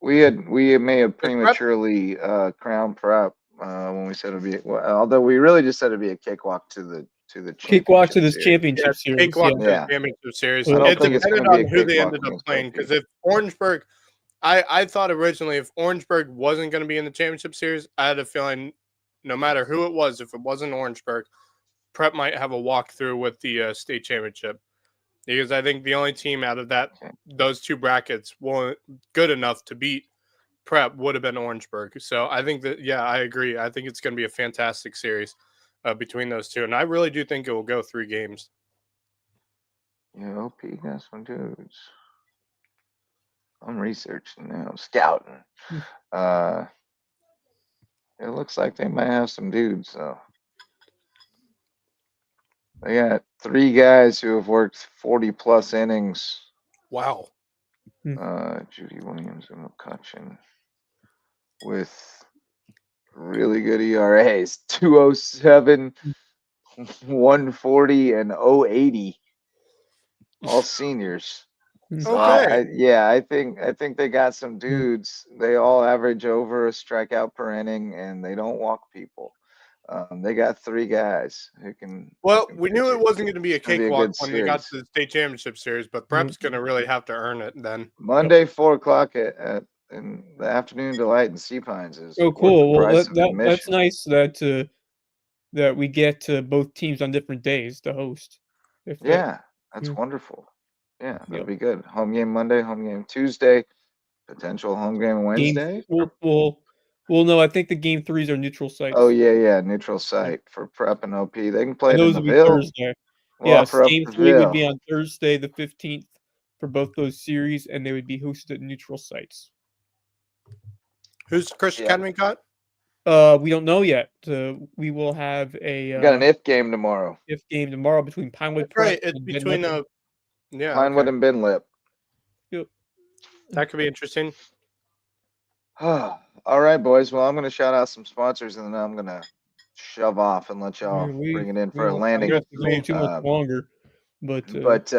We may have Prep- prematurely crowned Prep when we said it'd be. Well, although we really just said it'd be a cakewalk to the Cakewalk to championship this series. championship Yeah, series. cakewalk to Yeah. the championship series. I don't It think it's depended gonna be on a who they cakewalk ended up against playing. OP. Because if Orangeburg, I thought originally if Orangeburg wasn't going to be in the championship series, I had a feeling no matter who it was, if it wasn't Orangeburg, Prep might have a walkthrough with the state championship. Because I think the only team out of those two brackets good enough to beat Prep would have been Orangeburg. So I think that, yeah, I agree. I think it's going to be a fantastic series between those two. And I really do think it will go 3 games. Yeah, OP got some dudes. I'm researching now. I'm scouting. It looks like they might have some dudes though. They got 3 guys who have worked 40+ innings. Wow. Judy Williams and McCutcheon with really good ERAs, 207, 140, and 080. All seniors. So Okay. I think they got some dudes. They all average over a strikeout per inning, and they don't walk people. They got 3 guys who can. Well, who can we pitch knew it. it wasn't going to be a It's gonna be a cakewalk good when they got series. to the state championship series, but Prep's going to really have to earn it then. Monday, 4 o'clock in the afternoon delight in Sea Pines is Oh, worth the cool. Well, price of that's admission. nice that we get both teams on different days to host. Yeah, that's Yeah. wonderful. Yeah, that'd Yep. be good. Home game Monday, home game Tuesday, potential home game Wednesday. Well, no, I think the game 3s are neutral sites. Oh yeah, neutral site for Prep and OP. They can play And it in those the will be Ville. Thursday. We'll Yes, offer up game the 3 would Ville. be on Thursday the 15th for both those series, and they would be hosted at neutral sites. Who's Chris Yeah. Academy got? We don't know yet. We will have We got an if game tomorrow. if game tomorrow between Pinewood That's right. Prep It's and between Benlip. yeah. Pinewood Okay. and Binlip. Yep. That could be interesting. All right, boys. Well, I'm gonna shout out some sponsors, and then I'm gonna shove off and let y'all bring it in for a I landing. guess we're going too much longer, but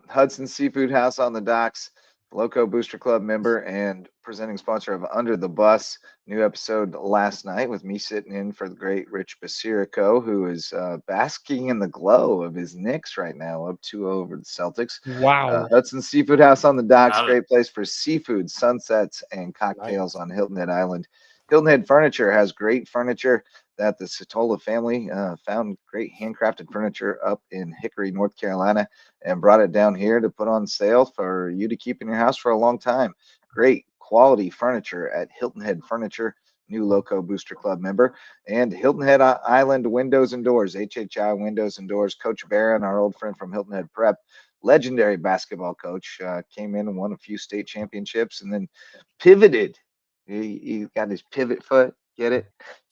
Hudson Seafood House on the Docks, Loco Booster Club member and presenting sponsor of Under the Bus. New episode last night with me sitting in for the great Rich Basirico, who is basking in the glow of his Knicks right now, up 2-0 over the Celtics. wow. Hudson Seafood House on the Docks, Got it. great place for seafood, sunsets, and cocktails on Hilton Head Island. Hilton Head Furniture has great furniture that the Satola family found great handcrafted furniture up in Hickory, North Carolina, and brought it down here to put on sale for you to keep in your house for a long time. Great quality furniture at Hilton Head Furniture, new Loco Booster Club member, and Hilton Head Island Windows and Doors, HHI Windows and Doors. Coach Barron, our old friend from Hilton Head Prep, legendary basketball coach, came in and won a few state championships and then pivoted. He got his pivot foot, get it?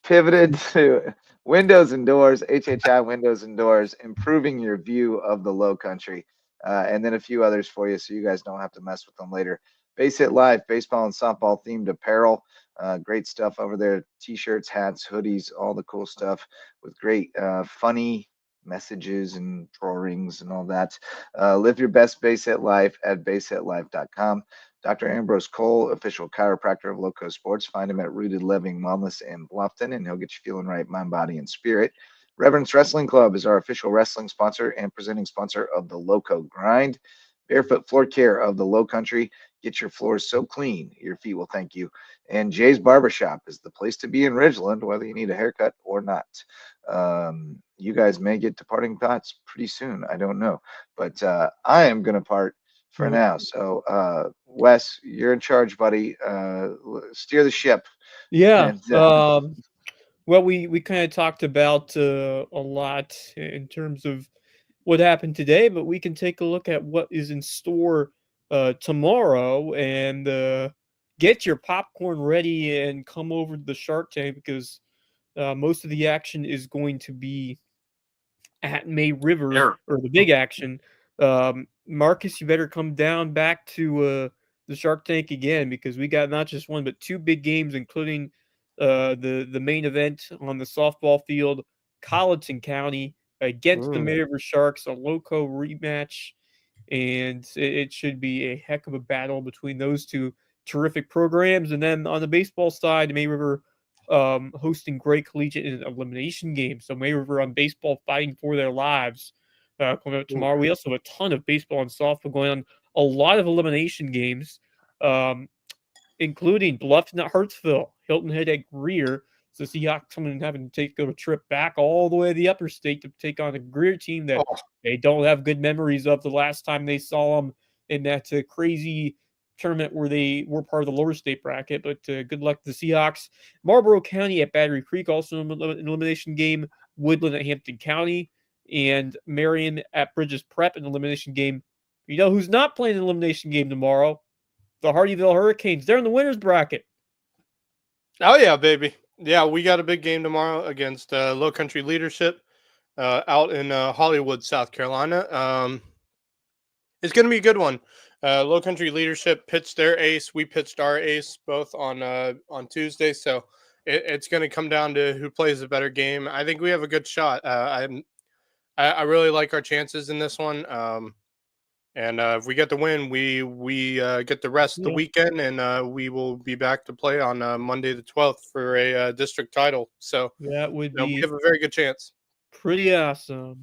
Pivoted to Windows and Doors, HHI Windows and Doors, improving your view of the Low Country, and then a few others for you so you guys don't have to mess with them later. Base Hit Live, baseball and softball themed apparel. Great stuff over there. T-shirts, hats, hoodies, all the cool stuff with great funny messages and drawings and all that. Live your best base hit life at basehitlife.com. Dr. Ambrose Cole, official chiropractor of LowcoSports. Find him at Rooted Living Wellness in Bluffton, and he'll get you feeling right, mind, body, and spirit. Reverence Wrestling Club is our official wrestling sponsor and presenting sponsor of the Loco Grind. Barefoot Floor Care of the Low Country. Get your floors so clean, your feet will thank you. And Jay's Barbershop is the place to be in Ridgeland, whether you need a haircut or not. You guys may get departing thoughts pretty soon. I don't know. But I am going to part for now. So, Wes, you're in charge, buddy. Steer the ship. Yeah. And, Well, we kind of talked about a lot in terms of what happened today, but we can take a look at what is in store tomorrow and get your popcorn ready and come over to the Shark Tank because most of the action is going to be at May River or the big action. Marcus, you better come down back to the Shark Tank again because we got not just one but two big games, including the main event on the softball field, Colleton County against the May River Sharks, a Lowco rematch, and it should be a heck of a battle between those two terrific programs. And then on the baseball side, May River hosting Great Collegiate in an elimination game. So May River on baseball fighting for their lives coming up tomorrow. We also have a ton of baseball and softball going on. A lot of elimination games, including Bluffton at Hartsville, Hilton Head at Greer. So Seahawks coming and having to take a trip back all the way to the upper state to take on a Greer team that they don't have good memories of the last time they saw them in that crazy tournament where they were part of the lower state bracket. But good luck to the Seahawks. Marlboro County at Battery Creek, also an elimination game. Woodland at Hampton County. And Marion at Bridges Prep, an elimination game. You know who's not playing an elimination game tomorrow? The Hardyville Hurricanes. They're in the winner's bracket. Oh, yeah, baby. Yeah, we got a big game tomorrow against Low Country Leadership out in Hollywood, South Carolina. It's going to be a good one. Low Country Leadership pitched their ace. We pitched our ace both on Tuesday. So it's going to come down to who plays a better game. I think we have a good shot. I really like our chances in this one. And if we get the win, we get the rest of the weekend, and we will be back to play on Monday the 12th for a district title. So that would be we have a very good chance. Pretty awesome.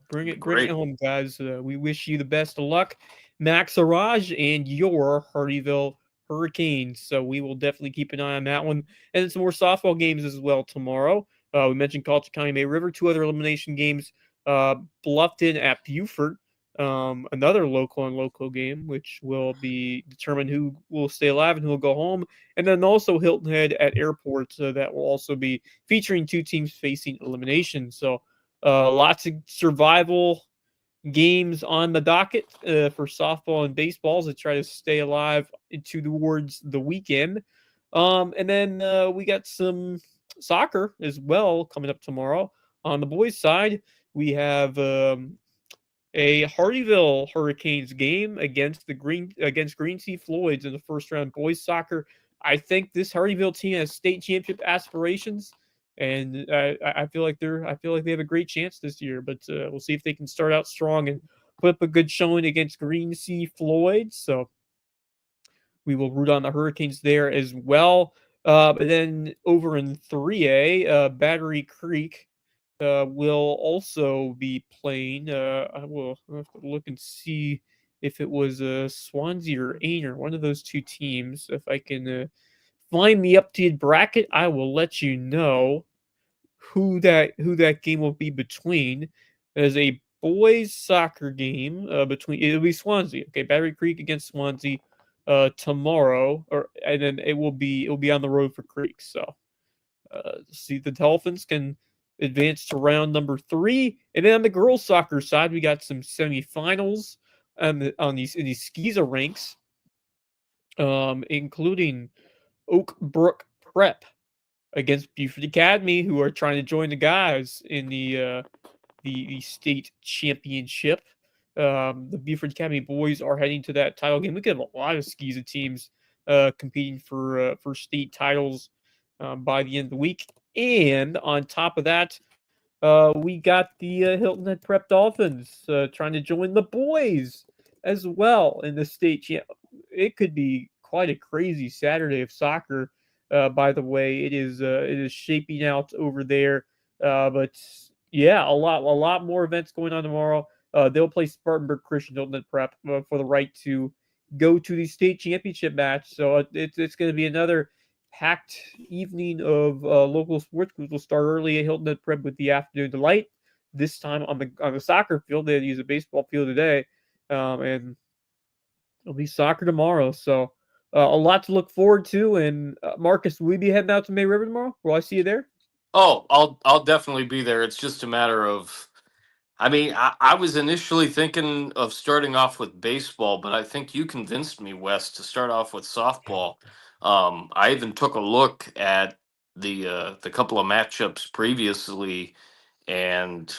Bring it home, guys. We wish you the best of luck, Max Araj and your Hardyville Hurricanes. So we will definitely keep an eye on that one. And some more softball games as well tomorrow. We mentioned Colleton County May River, two other elimination games. Bluffton at Beaufort. Another local and local game, which will be determine who will stay alive and who will go home. And then also Hilton Head at Airport. That will also be featuring two teams facing elimination. So lots of survival games on the docket for softball and baseball to try to stay alive towards the weekend. And then we got some soccer as well coming up tomorrow. On the boys' side, we have a Hardyville Hurricanes game against Green Sea Floyds in the first round boys soccer. I think this Hardyville team has state championship aspirations, and I feel like they have a great chance this year. But we'll see if they can start out strong and put up a good showing against Green Sea Floyds. So we will root on the Hurricanes there as well. But then over in 3A, Battery Creek will also be playing. I will have to look and see if it was Swansea or Ainer, one of those two teams. If I can find the updated bracket, I will let you know who that game will be between. There's a boys soccer game between. It'll be Swansea. Okay, Battery Creek against Swansea tomorrow, and then it will be on the road for Creek. So see if the Dolphins can advance to round number 3. And then on the girls soccer side, we got some semifinals on these Skeeza ranks, including Oak Brook Prep against Beaufort Academy, who are trying to join the guys in the state championship. The Beaufort Academy boys are heading to that title game. We could have a lot of Skeeza teams competing for state titles by the end of the week. And on top of that, we got the Hilton Head Prep Dolphins trying to join the boys as well in the state champ. It could be quite a crazy Saturday of soccer. By the way, it is shaping out over there. But yeah, a lot more events going on tomorrow. they'll play Spartanburg Christian Hilton Prep for the right to go to the state championship match. So it's going to be another packed evening of local sports. We'll start early at Hilton Prep with the afternoon delight. This time on the soccer field, they had to use a baseball field today, and it'll be soccer tomorrow. So a lot to look forward to. And Marcus, will we be heading out to May River tomorrow? Will I see you there? Oh, I'll definitely be there. It's just a matter of. I mean, I was initially thinking of starting off with baseball, but I think you convinced me, Wes, to start off with softball. I even took a look at the couple of matchups previously, and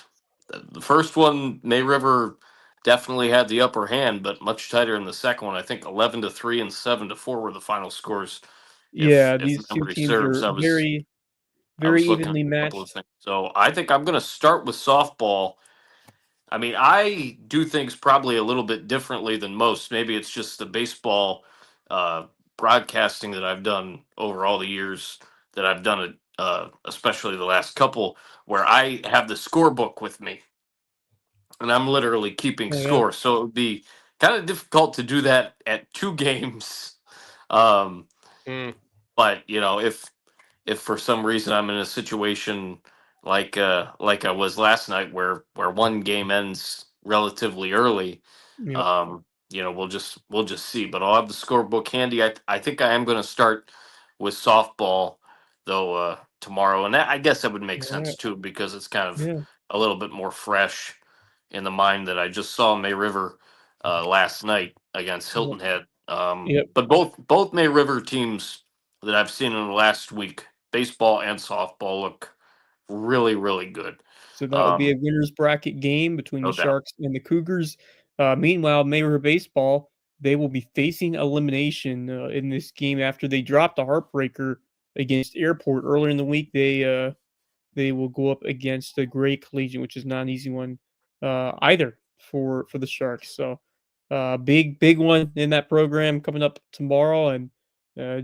the first one, May River definitely had the upper hand, but much tighter in the second one. I think 11-3 and 7-4 were the final scores. Yeah, If these two memory teams serves, are very, I very was looking at evenly a couple of matched. things. So I think I'm going to start with softball. I mean, I do things probably a little bit differently than most. Maybe it's just the baseball uh, broadcasting that I've done over all the years that I've done it, especially the last couple, where I have the scorebook with me and I'm literally keeping Oh yeah, score. So it would be kind of difficult to do that at two games. Um, Mm. but if for some reason I'm in a situation like I was last night where one game ends relatively early, yep, we'll just see. But I'll have the scorebook handy. I think I am going to start with softball though tomorrow, and I guess that would make all sense right, too because it's kind of yeah, a little bit more fresh in the mind that I just saw May River last night against yep, Hilton Head. yep. But both May River teams that I've seen in the last week, baseball and softball, look really, really good. So that'll be a Um, winners bracket game between the no doubt. Sharks and the Cougars. Meanwhile, May River Baseball, they will be facing elimination in this game after they dropped a heartbreaker against Airport earlier in the week. They will go up against the Gray Collegiate, which is not an easy one either for the Sharks. So big one in that program coming up tomorrow, and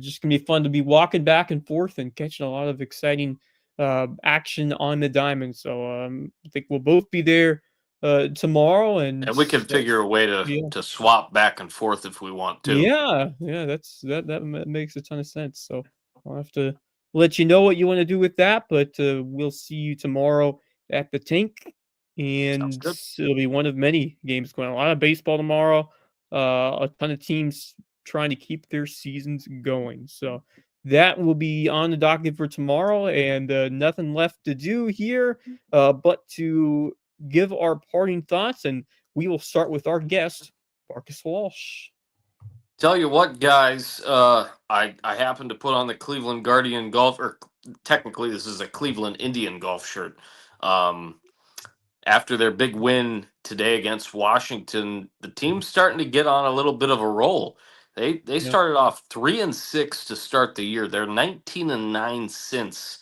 just gonna be fun to be walking back and forth and catching a lot of exciting action on the diamond. So I think we'll both be there tomorrow, and And we can figure a way to yeah. to swap back and forth if we want to. Yeah, makes a ton of sense. So I'll have to let you know what you want to do with that, but we'll see you tomorrow at the Tink, Sounds and good. it'll be one of many games going on. A lot of baseball tomorrow. A ton of teams trying to keep their seasons going. So that will be on the docket for tomorrow, and nothing left to do here but to give our parting thoughts, and we will start with our guest, Marcus Walsh. Tell you what, guys, I happened to put on the Cleveland Guardian golf, or technically this is a Cleveland Indian golf shirt. Um, After their big win today against Washington, the team's starting to get on a little bit of a roll. They Yeah. started off 3-6 to start the year. They're 19-9 since,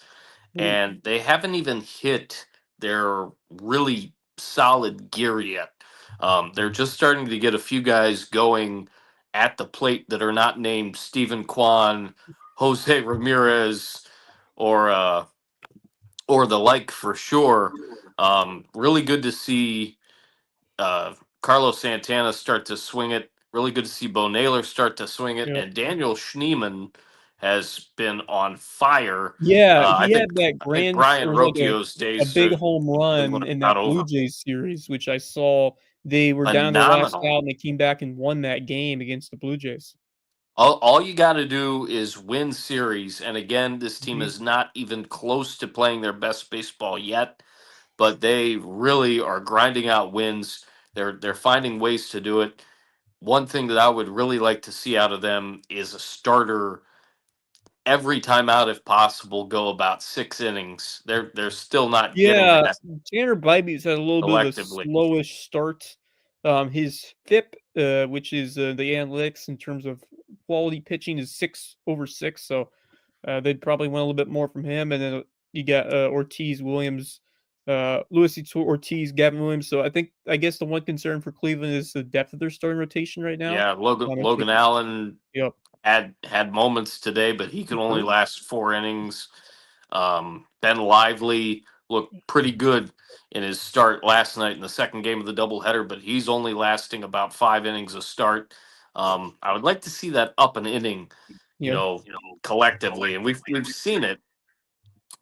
Ooh, and they haven't even hit their really solid gear yet. They're just starting to get a few guys going at the plate that are not named Stephen Kwan, Jose Ramirez, or the like for sure. Really good to see Carlos Santana start to swing it. Really good to see Bo Naylor start to swing it, yeah. and Daniel Schneemann has been on fire. Yeah, I he think had that I think grand Brian or like Rocchio's a days big are home big one run are in not that Blue over. Jays series, which I saw they were down to the last Phenomenal. out and they came back and won that game against the Blue Jays. All you got to do is win series, and again, this team Mhm. is not even close to playing their best baseball yet, but they really are grinding out wins. They're finding ways to do it. One thing that I would really like to see out of them is a starter every time out if possible, go about 6 innings. They're still not getting Yeah, that Tanner Bybee's had a little bit of a collectively. slowish start. His FIP, which is the analytics in terms of quality pitching, is 6/6. So they'd probably want a little bit more from him. And then you got Ortiz, Williams, Ortiz, Gavin Williams. So I guess the one concern for Cleveland is the depth of their starting rotation right now. Yeah, Logan I think, Logan Allen yep, had moments today, but he could only sure. last 4 innings. Ben Lively looked pretty good in his start last night in the second game of the doubleheader, but he's only lasting about 5 innings a start. I would like to see that up an inning, Yeah. collectively, and we've seen it,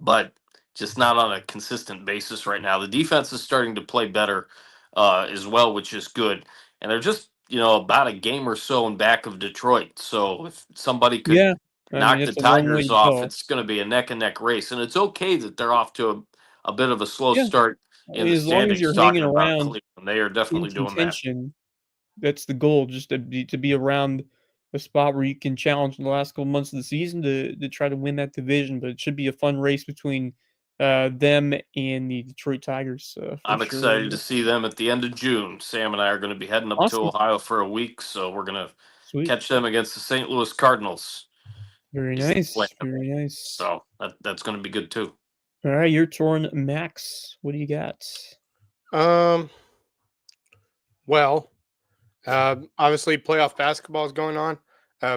but just not on a consistent basis right now. The defense is starting to play better as well, which is good. And they're just, about a game or so in back of Detroit. So if somebody could Yeah. I mean, knock the it's a long way Tigers to off, go. it's going to be a neck and neck race. And it's okay that they're off to a bit of a slow Yeah. start I in mean, the as long as standings, you're hanging talking about around Cleveland. They are in definitely doing that. contention, that's the goal, just to be around a spot where you can challenge in the last couple months of the season to try to win that division. But it should be a fun race between them and the Detroit Tigers for I'm sure. excited to see them at the end of June. Sam and I are going to be heading up to Awesome. Ohio for a week, so we're going to Sweet. catch them against the St. Louis Cardinals. Very Is the nice. plan. Very nice. So that's going to be good too. All right, your turn, Max. What do you got? Well, obviously playoff basketball is going on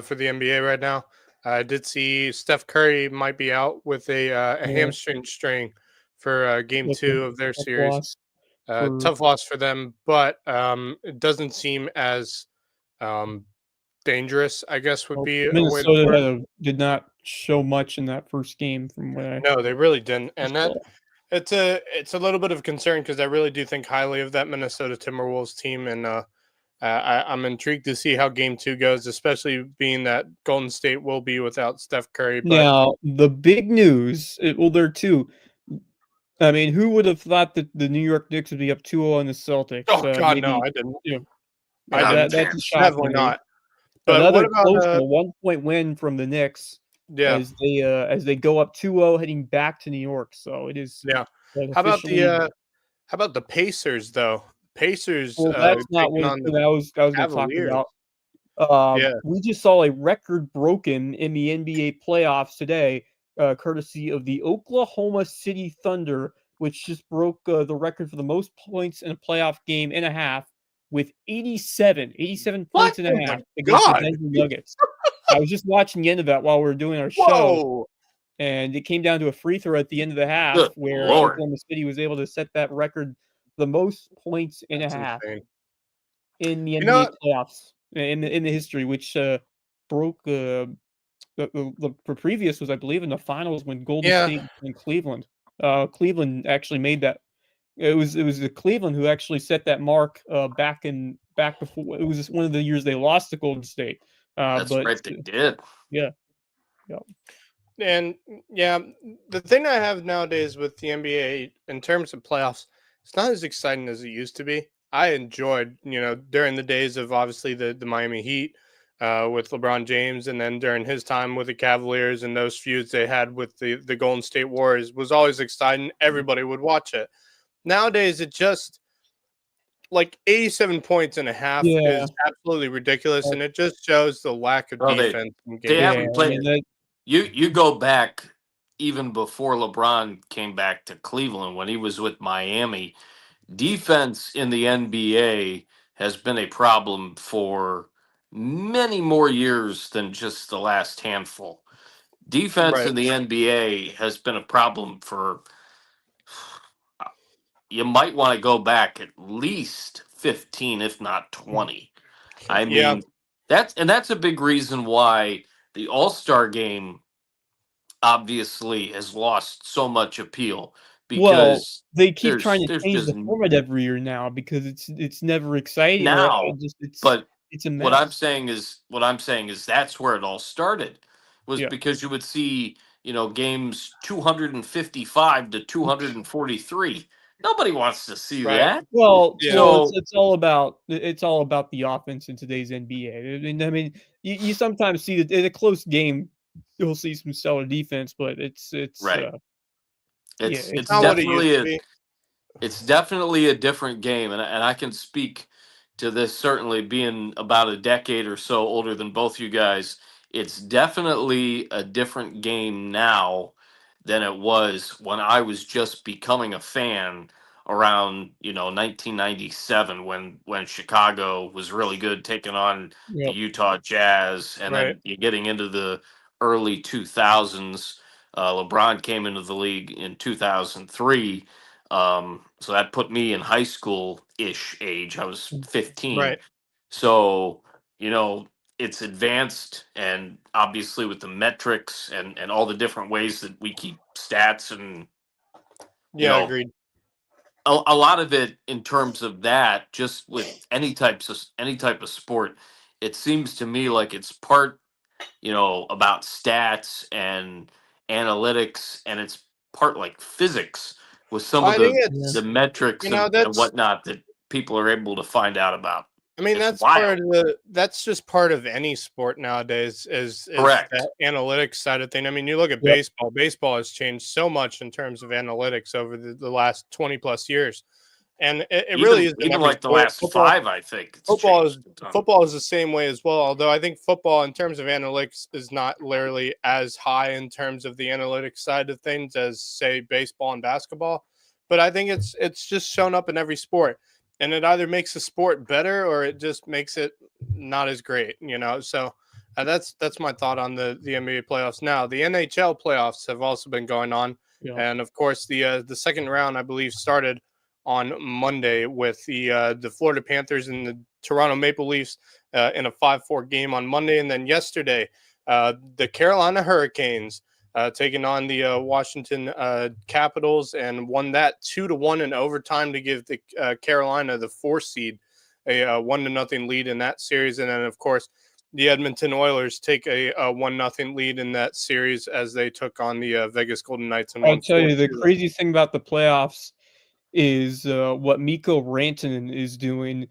for the NBA right now. I did see Steph Curry might be out with a Yeah. hamstring strain for game Tough 2 of their tough series. loss for Tough loss for them, but it doesn't seem as dangerous, I guess would be a way to put it. Minnesota did not show much in that first game from what I No, they really didn't, and that saw. it's a little bit of concern because I really do think highly of that Minnesota Timberwolves team, and I'm intrigued to see how Game 2 goes, especially being that Golden State will be without Steph Curry. But Now, the big news, well, there are two. I mean, who would have thought that the New York Knicks would be up 2-0 on the Celtics? oh god, Maybe, no, I didn't. That's a chance. shock to Definitely me. not. But Another what about close 1-point win from the Knicks yeah, as they go up 2-0 heading back to New York. So it is yeah? How about the Pacers though? Pacers well, that's not taking what on the I was going to talk Cavaliers. about. Yeah. We just saw a record broken in the NBA playoffs today, courtesy of the Oklahoma City Thunder, which just broke the record for the most points in a playoff game and a half with 87 points and a half against the God. Denver Nuggets. I was just watching the end of that while we were doing our show, Whoa! and it came down to a free throw at the end of the half Good where Lord. Oklahoma City was able to set that record, the most points and a That's half insane. in the You NBA know- playoffs in the history, which broke the previous was, I believe, in the finals when Golden Yeah. State and Cleveland. Cleveland actually made that. It was the Cleveland who actually set that mark back before. It was one of the years they lost to Golden State. That's But right, they did. yeah. And yeah, the thing I have nowadays with the NBA in terms of playoffs, it's not as exciting as it used to be. I enjoyed, during the days of obviously the Miami Heat with LeBron James, and then during his time with the Cavaliers and those feuds they had with the Golden State Warriors was always exciting. Everybody would watch it. Nowadays, it just like 87 points and a half Yeah. is absolutely ridiculous, and it just shows the lack of Well, defense. in they games. haven't played. that, You go back even before LeBron came back to Cleveland when he was with Miami. Defense in the NBA has been a problem for many more years than just the last handful. Defense Right. in the NBA has been a problem for, you might want to go back at least 15, if not 20. I mean, Yeah. that's a big reason why the All-Star game obviously has lost so much appeal, because they keep trying to there's change just the format every year now because it's never exciting. now, but it's a mess. what I'm saying is that's where it all started, was Yeah. because you would see, games 255 to 243. Nobody wants to see Right. that. Well, Yeah. so it's all about the offense in today's NBA. I mean, you sometimes see that in a close game, you'll see some stellar defense, but it's Right. It's it's not what it definitely used to be. it's definitely a different game, and I can speak to this certainly being about a decade or so older than both you guys. It's definitely a different game now than it was when I was just becoming a fan around 1997, when Chicago was really good, taking on the Yep. Utah Jazz, and Right. then you're getting into the early 2000s. LeBron came into the league in 2003. So that put me in high school-ish age. I was 15. Right. So, it's advanced, and obviously with the metrics and all the different ways that we keep stats and, Yeah, agreed. a lot of it in terms of that, just with any type of sport, it seems to me like it's part, about stats and analytics, and it's part like physics with some of I think the metrics and that's whatnot that people are able to find out about. I mean, It's wild. that's just part of any sport nowadays is Correct. that analytics side of thing. I mean, you look at Yep. baseball. Baseball has changed so much in terms of analytics over the last 20 plus years. And it really is in even every like the sport. last five, I think it's changed a ton. Football is the same way as well. Although I think football, in terms of analytics, is not literally as high in terms of the analytics side of things as, say, baseball and basketball. But I think it's just shown up in every sport, and it either makes the sport better or it just makes it not as great. So that's my thought on the NBA playoffs. Now the NHL playoffs have also been going on, and of course the second round, I believe, started on Monday with the Florida Panthers and the Toronto Maple Leafs in a 5-4 game on Monday, and then yesterday the Carolina Hurricanes taking on the Washington Capitals and won that 2-1 in overtime to give the Carolina, the 4 seed, a 1-0 lead in that series, and then of course the Edmonton Oilers take a 1-0 lead in that series as they took on the Vegas Golden Knights. And I'll tell you, the crazy thing about the playoffs is what Mikko Rantanen is doing.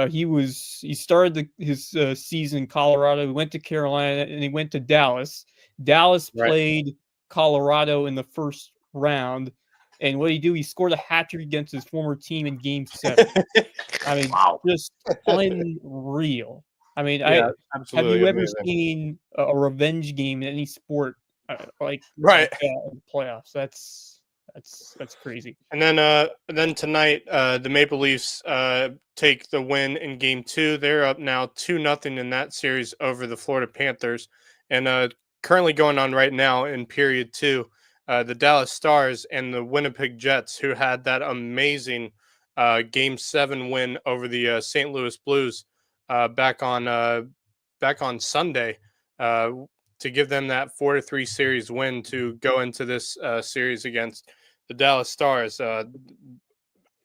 He started his season in Colorado. He went to Carolina and he went to Dallas. Dallas played Colorado in the first round, and what did he do? He scored a hat trick against his former team in Game 7. I mean, just unreal. I mean, have you ever seen a revenge game in any sport like in the playoffs? That's crazy. And then tonight, the Maple Leafs take the win in Game 2. They're up now 2-0 in that series over the Florida Panthers. And currently going on right now in period 2, the Dallas Stars and the Winnipeg Jets, who had that amazing Game 7 win over the St. Louis Blues back on Sunday, to give them that 4-3 series win to go into this series against the Dallas Stars. I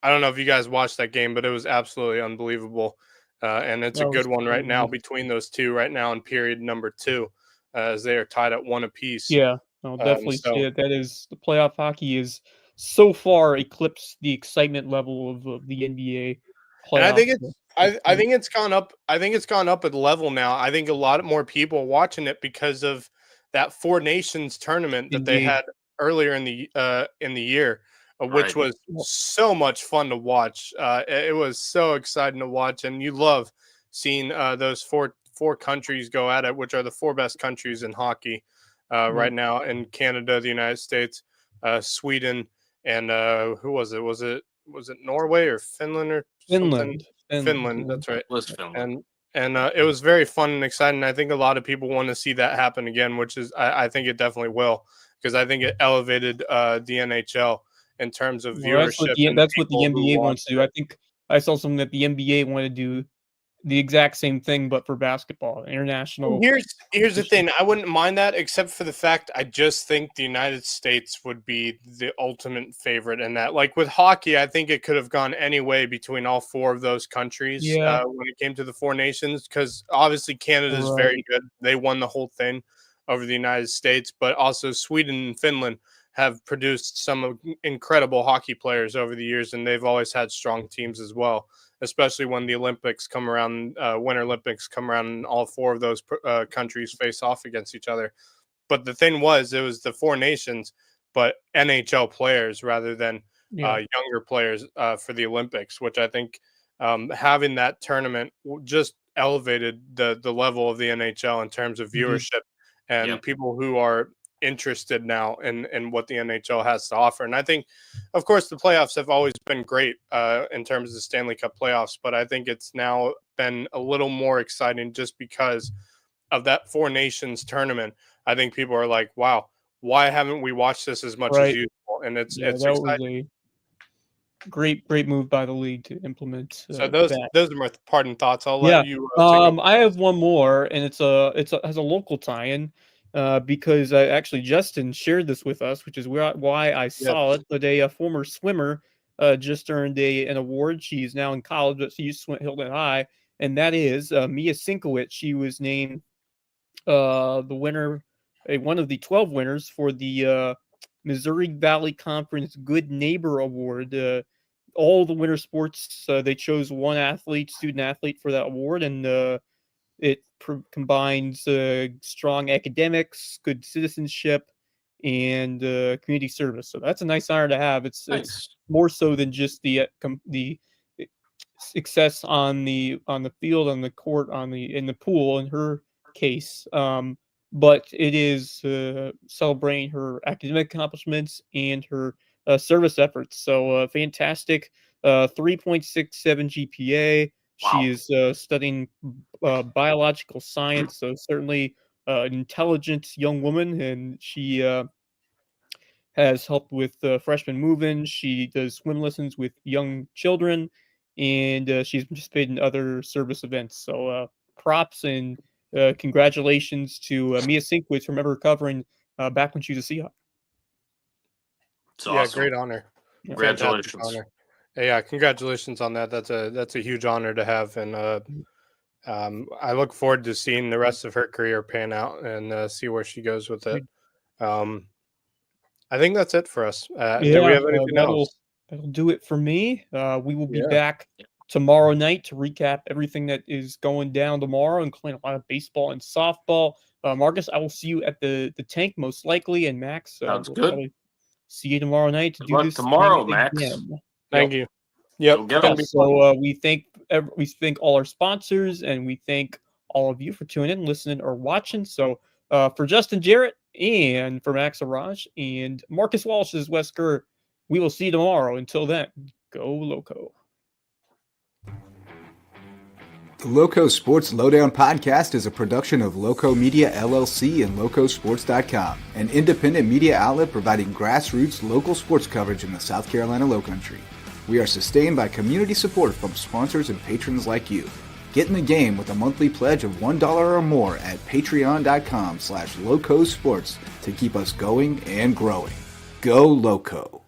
don't know if you guys watched that game, but it was absolutely unbelievable. And it's a good one right now between those two right now in period number 2, as they are tied at 1 apiece. Yeah, I'll definitely say it. That is, the playoff hockey is so far eclipsed the excitement level of the NBA playoffs. And I think it's gone up. I think it's gone up a level now. I think a lot more people are watching it because of that 4 Nations tournament that they had earlier in the year, which was so much fun to watch. It was so exciting to watch, and you love seeing those four countries go at it, which are the 4 best countries in hockey right now in Canada, the United States, Sweden, and who was it? Was it Norway or Finland or something? Finland. That's right. Finland. And it was very fun and exciting. I think a lot of people want to see that happen again, which is I think it definitely will, because I think it elevated the NHL in terms of viewership. That's what the NBA wants to do. I think I saw something that the NBA wanted to do the exact same thing, but for basketball, international. Here's the thing. I wouldn't mind that, except for the fact I just think the United States would be the ultimate favorite in that. Like with hockey, I think it could have gone any way between all 4 of those countries when it came to the 4 nations, because obviously Canada is very good. They won the whole thing over the United States, but also Sweden and Finland have produced some incredible hockey players over the years, and they've always had strong teams as well, especially when the Olympics come around, Winter Olympics come around, and all 4 of those countries face off against each other. But the thing was, it was the 4 nations, but NHL players rather than younger players for the Olympics, which I think having that tournament just elevated the level of the NHL in terms of viewership and people who are interested now in what the NHL has to offer. And I think, of course, the playoffs have always been great in terms of the Stanley Cup playoffs, but I think it's now been a little more exciting just because of that 4 nations tournament. I think people are like, wow, why haven't we watched this as much as usual? And it's that exciting. was a great move by the league to implement. So those are my parting thoughts. I'll let you. I have one more, and it has a local tie-in. Because actually Justin shared this with us, which is why I saw it. But a former swimmer just earned an award. She's now in college, but she used to swim at Hilton High, and that is Mia Sinkowitz. She was named the winner, one of the 12 winners for the Missouri Valley Conference Good Neighbor Award. All the winter sports, they chose one student athlete for that award, and it combines strong academics, good citizenship, and community service. So that's a nice honor to have. It's more so than just the success on the field, on the court, in the pool. In her case, but it is celebrating her academic accomplishments and her service efforts. So fantastic, 3.67 GPA. Wow. She is studying biological science, so certainly an intelligent young woman, and she has helped with freshman move-in. She does swim lessons with young children, and she's participated in other service events. So props and congratulations to Mia Sinkowitz. Remember covering back when she was a Seahawk. It's awesome. Great honor. Congratulations. Honor. Yeah, congratulations on that. That's a huge honor to have, and I look forward to seeing the rest of her career pan out and see where she goes with it. I think that's it for us. Do we have anything else? That'll do it for me. We will be back tomorrow night to recap everything that is going down tomorrow, including a lot of baseball and softball. Marcus, I will see you at the tank most likely, and Max. Sounds good. See you tomorrow night to do this tomorrow, Max. Thank you. Yep. So we thank all our sponsors, and we thank all of you for tuning in, listening, or watching. So for Justin Jarrett and for Max Araj and Marcus Walsh is Wes Kerr, we will see you tomorrow. Until then, go Loco. The Loco Sports Lowdown podcast is a production of Loco Media LLC and LowcoSports.com, an independent media outlet providing grassroots local sports coverage in the South Carolina Lowcountry. We are sustained by community support from sponsors and patrons like you. Get in the game with a monthly pledge of $1 or more at patreon.com/LowcoSports to keep us going and growing. Go Loco!